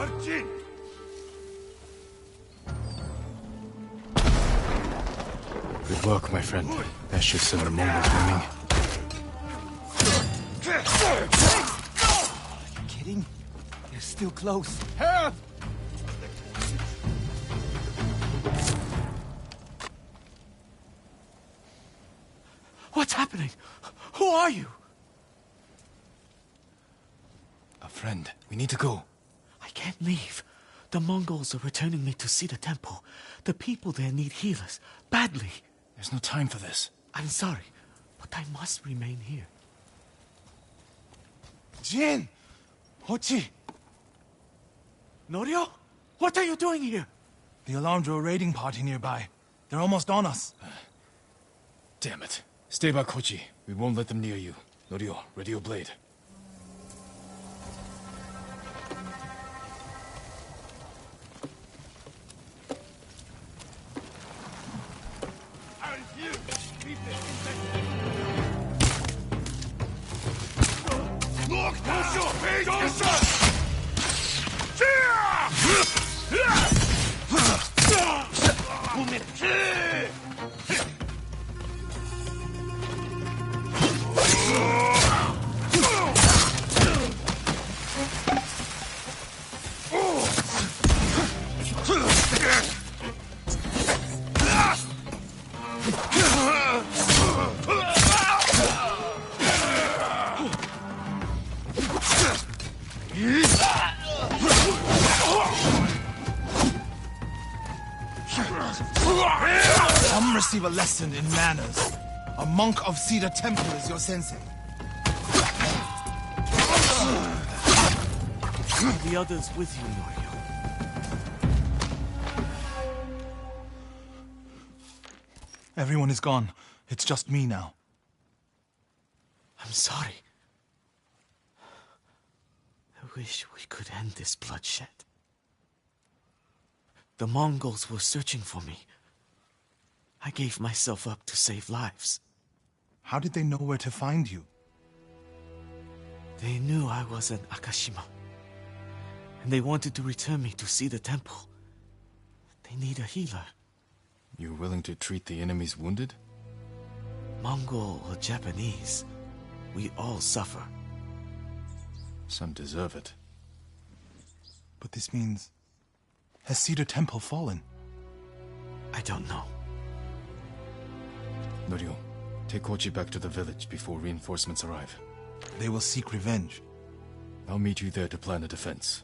Arjin! Good work, my friend. That should send the Mongols winging. Are you kidding? They're still close. Help! What's happening? Who are you? A friend. We need to go. I can't leave. The Mongols are returning me to see the temple. The people there need healers. Badly. There's no time for this. I'm sorry, but I must remain here. Jin! Hochi! Norio? What are you doing here? The alarm drew a raiding party nearby. They're almost on us. Damn it. Stay back, Hochi. We won't let them near you. Norio, ready your blade. Come receive a lesson in manners. A monk of Cedar Temple is your sensei. Are the others with you, Norio? Everyone is gone. It's just me now. I'm sorry. I wish we could end this bloodshed. The Mongols were searching for me. I gave myself up to save lives. How did they know where to find you? They knew I was an Akashima. And they wanted to return me to see the temple. They need a healer. You're willing to treat the enemy's wounded? Mongol or Japanese, we all suffer. Some deserve it. But this means... has Cedar Temple fallen? I don't know. Norio, take Kochi back to the village before reinforcements arrive. They will seek revenge. I'll meet you there to plan a defense.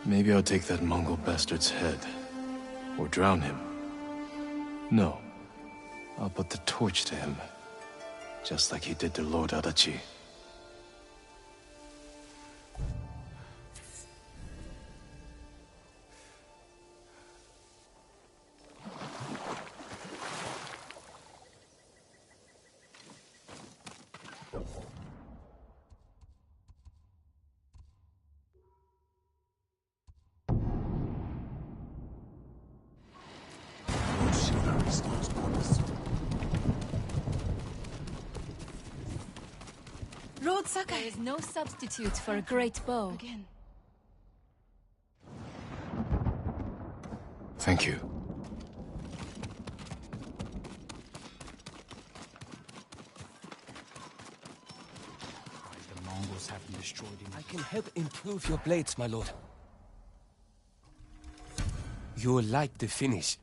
Maybe I'll take that Mongol bastard's head. Or drown him. No. I'll put the torch to him. Just like he did to Lord Adachi. Lord Sakai! There is no substitute for a great bow. Again. Thank you. The Mongols haven't destroyed him. I can help improve your blades, my lord. You'll like the finish.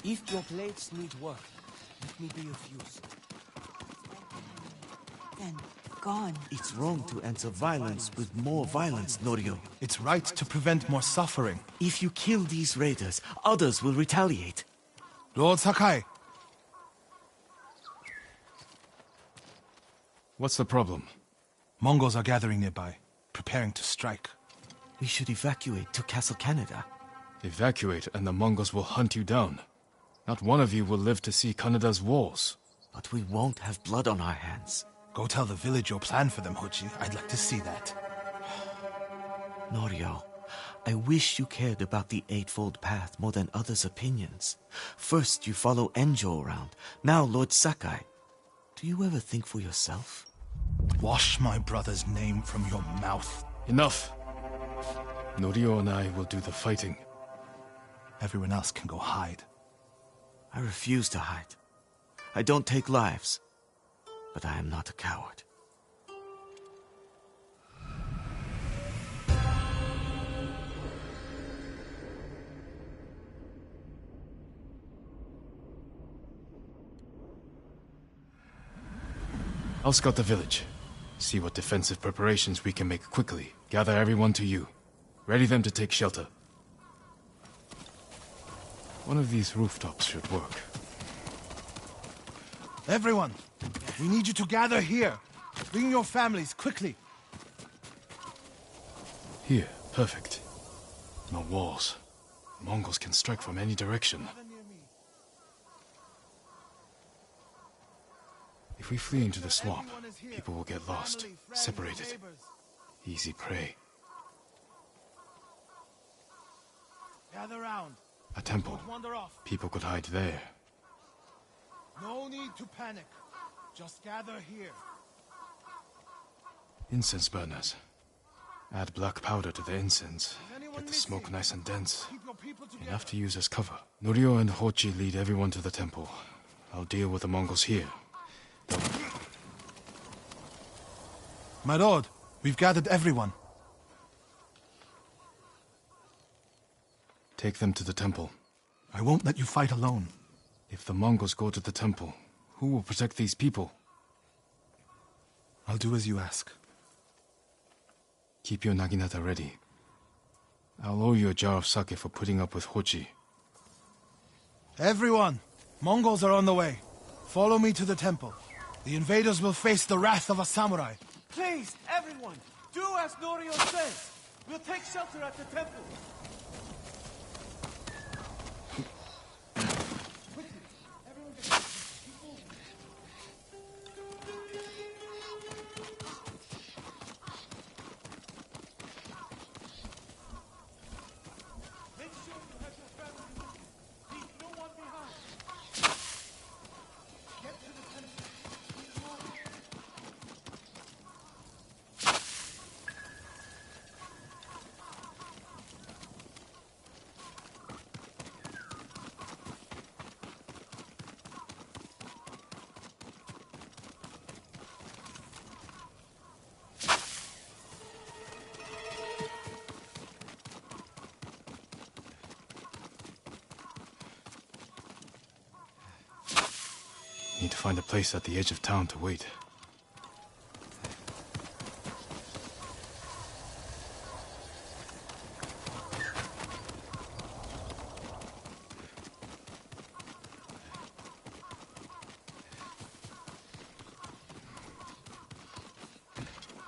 If your blades need work, let me be of use. Then, gone. It's wrong to answer violence with more violence, Norio. It's right to prevent more suffering. If you kill these raiders, others will retaliate. Lord Sakai! What's the problem? Mongols are gathering nearby, preparing to strike. We should evacuate to Castle Kaneda. Evacuate and the Mongols will hunt you down. Not one of you will live to see Kaneda's walls. But we won't have blood on our hands. Go tell the village your plan for them, Hochi. I'd like to see that. Norio, I wish you cared about the Eightfold Path more than others' opinions. First you follow Enjo around, now Lord Sakai. Do you ever think for yourself? Wash my brother's name from your mouth. Enough! Norio and I will do the fighting. Everyone else can go hide. I refuse to hide. I don't take lives. But I am not a coward. I'll scout the village. See what defensive preparations we can make quickly. Gather everyone to you. Ready them to take shelter. One of these rooftops should work. Everyone, we need you to gather here. Bring your families, quickly. Here, perfect. No walls. Mongols can strike from any direction. If we flee into the swamp, people will get lost, separated. Easy prey. Gather round. A temple. People could hide there. No need to panic. Just gather here. Incense burners. Add black powder to the incense. Get the smoke nice and dense. Enough to use as cover. Norio and Hochi lead everyone to the temple. I'll deal with the Mongols here. My lord, we've gathered everyone. Take them to the temple. I won't let you fight alone. If the Mongols go to the temple, who will protect these people? I'll do as you ask. Keep your naginata ready. I'll owe you a jar of sake for putting up with Hochi. Everyone! Mongols are on the way. Follow me to the temple. The invaders will face the wrath of a samurai. Please, everyone, do as Norio says. We'll take shelter at the temple. Need to find a place at the edge of town to wait.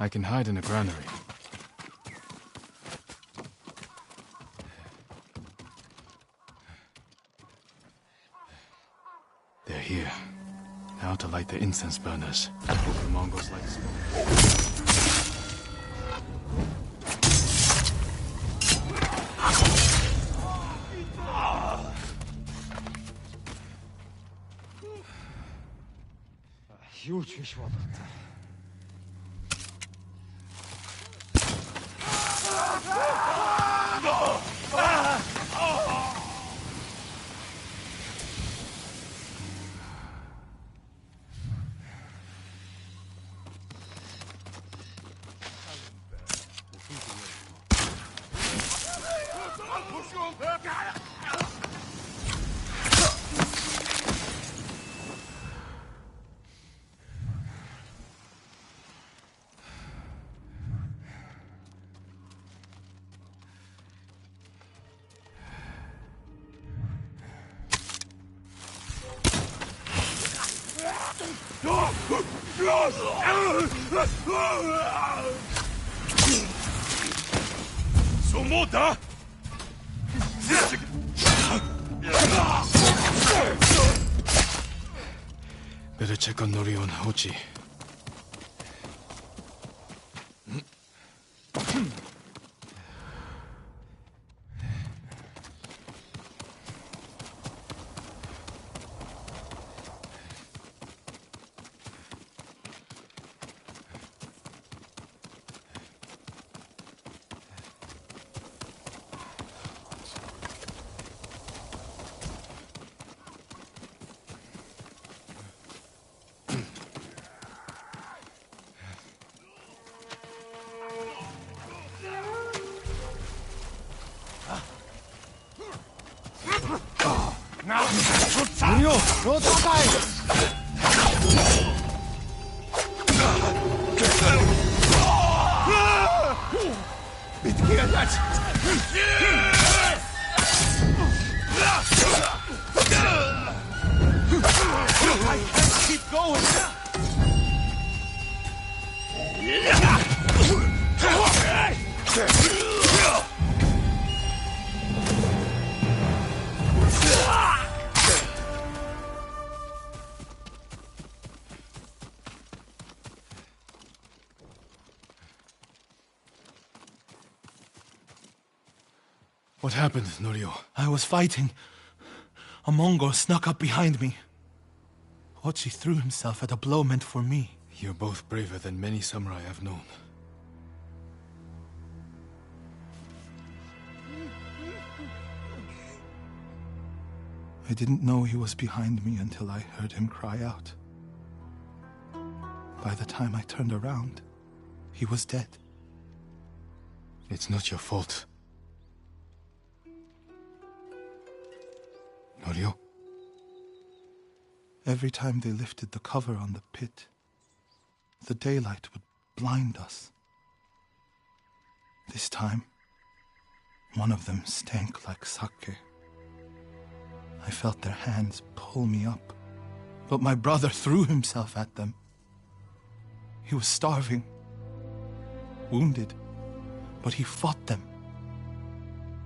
I can hide in a granary. They're here. Now to light the incense burners. Hope the Mongols like smoke. Huge fish water. Somoda! Better check on Norio and Hochi. bitki adaç! I can't keep going! What happened, Norio? I was fighting. A Mongol snuck up behind me. Hochi threw himself at a blow meant for me. You're both braver than many samurai I've known. I didn't know he was behind me until I heard him cry out. By the time I turned around, he was dead. It's not your fault. Norio? Every time they lifted the cover on the pit, the daylight would blind us. This time, one of them stank like sake. I felt their hands pull me up, but my brother threw himself at them. He was starving, wounded, but he fought them.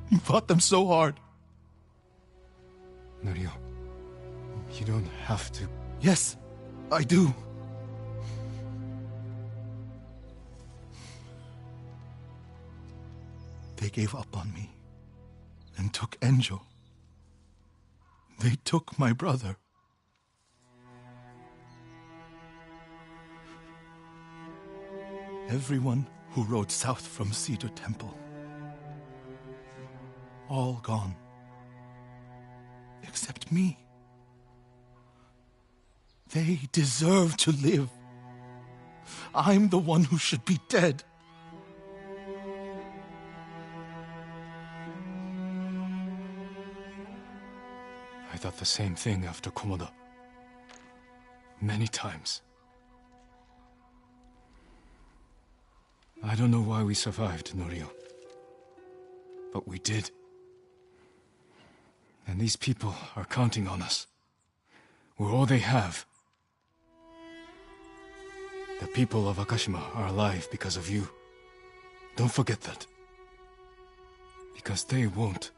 He fought them so hard. Norio, you don't have to... Yes, I do. They gave up on me and took Enjo. They took my brother. Everyone who rode south from Cedar Temple. All gone. Except me. They deserve to live. I'm the one who should be dead. I thought the same thing after Komoda. Many times. I don't know why we survived, Norio. But we did. And these people are counting on us. We're all they have. The people of Akashima are alive because of you. Don't forget that. Because they won't.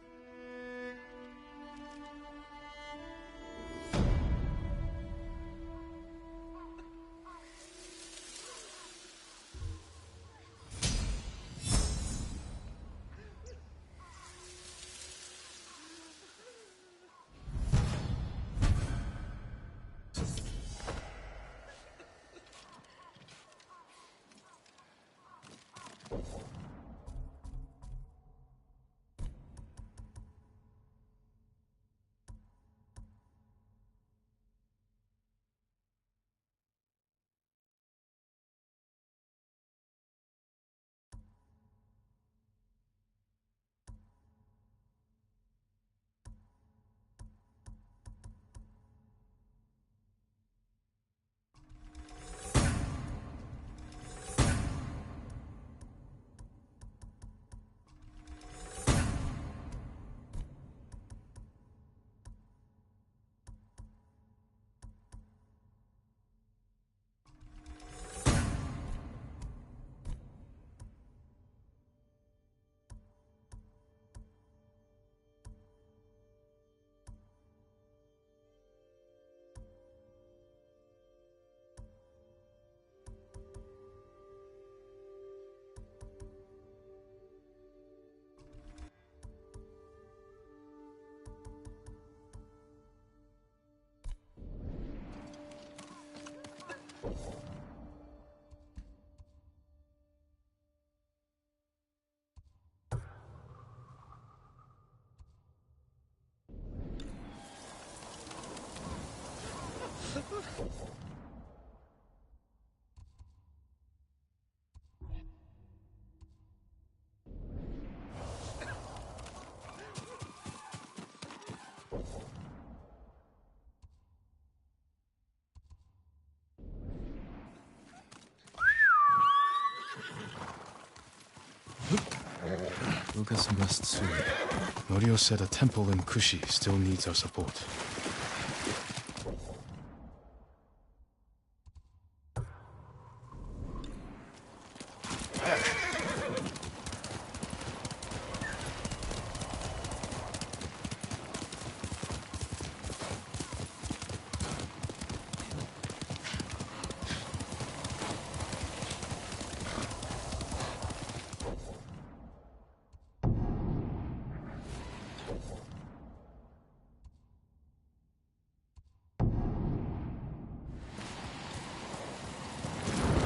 focus must soon. Norio said a temple in Kushi still needs our support.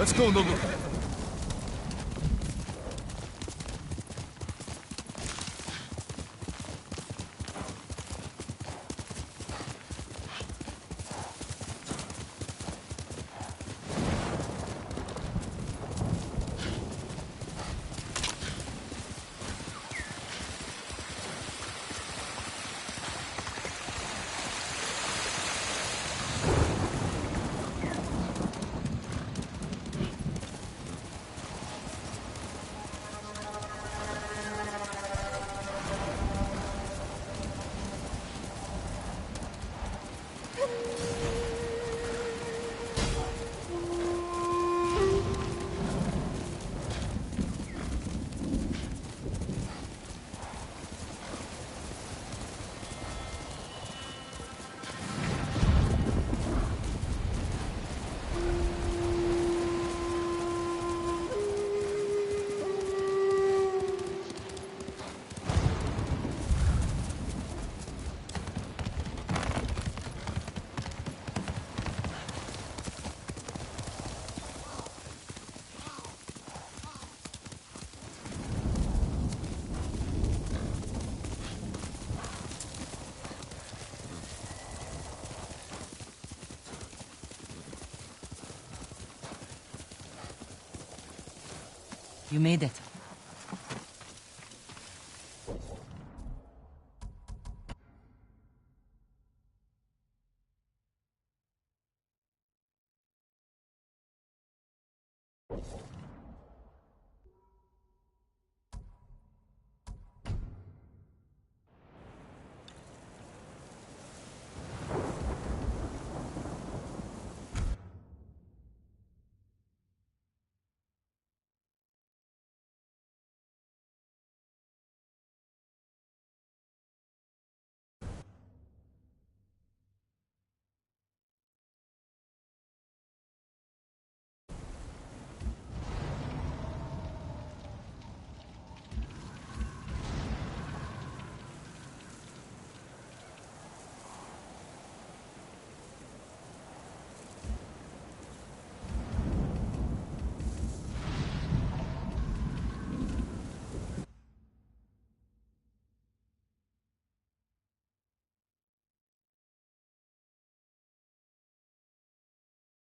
Let's go, Nobu. You made it.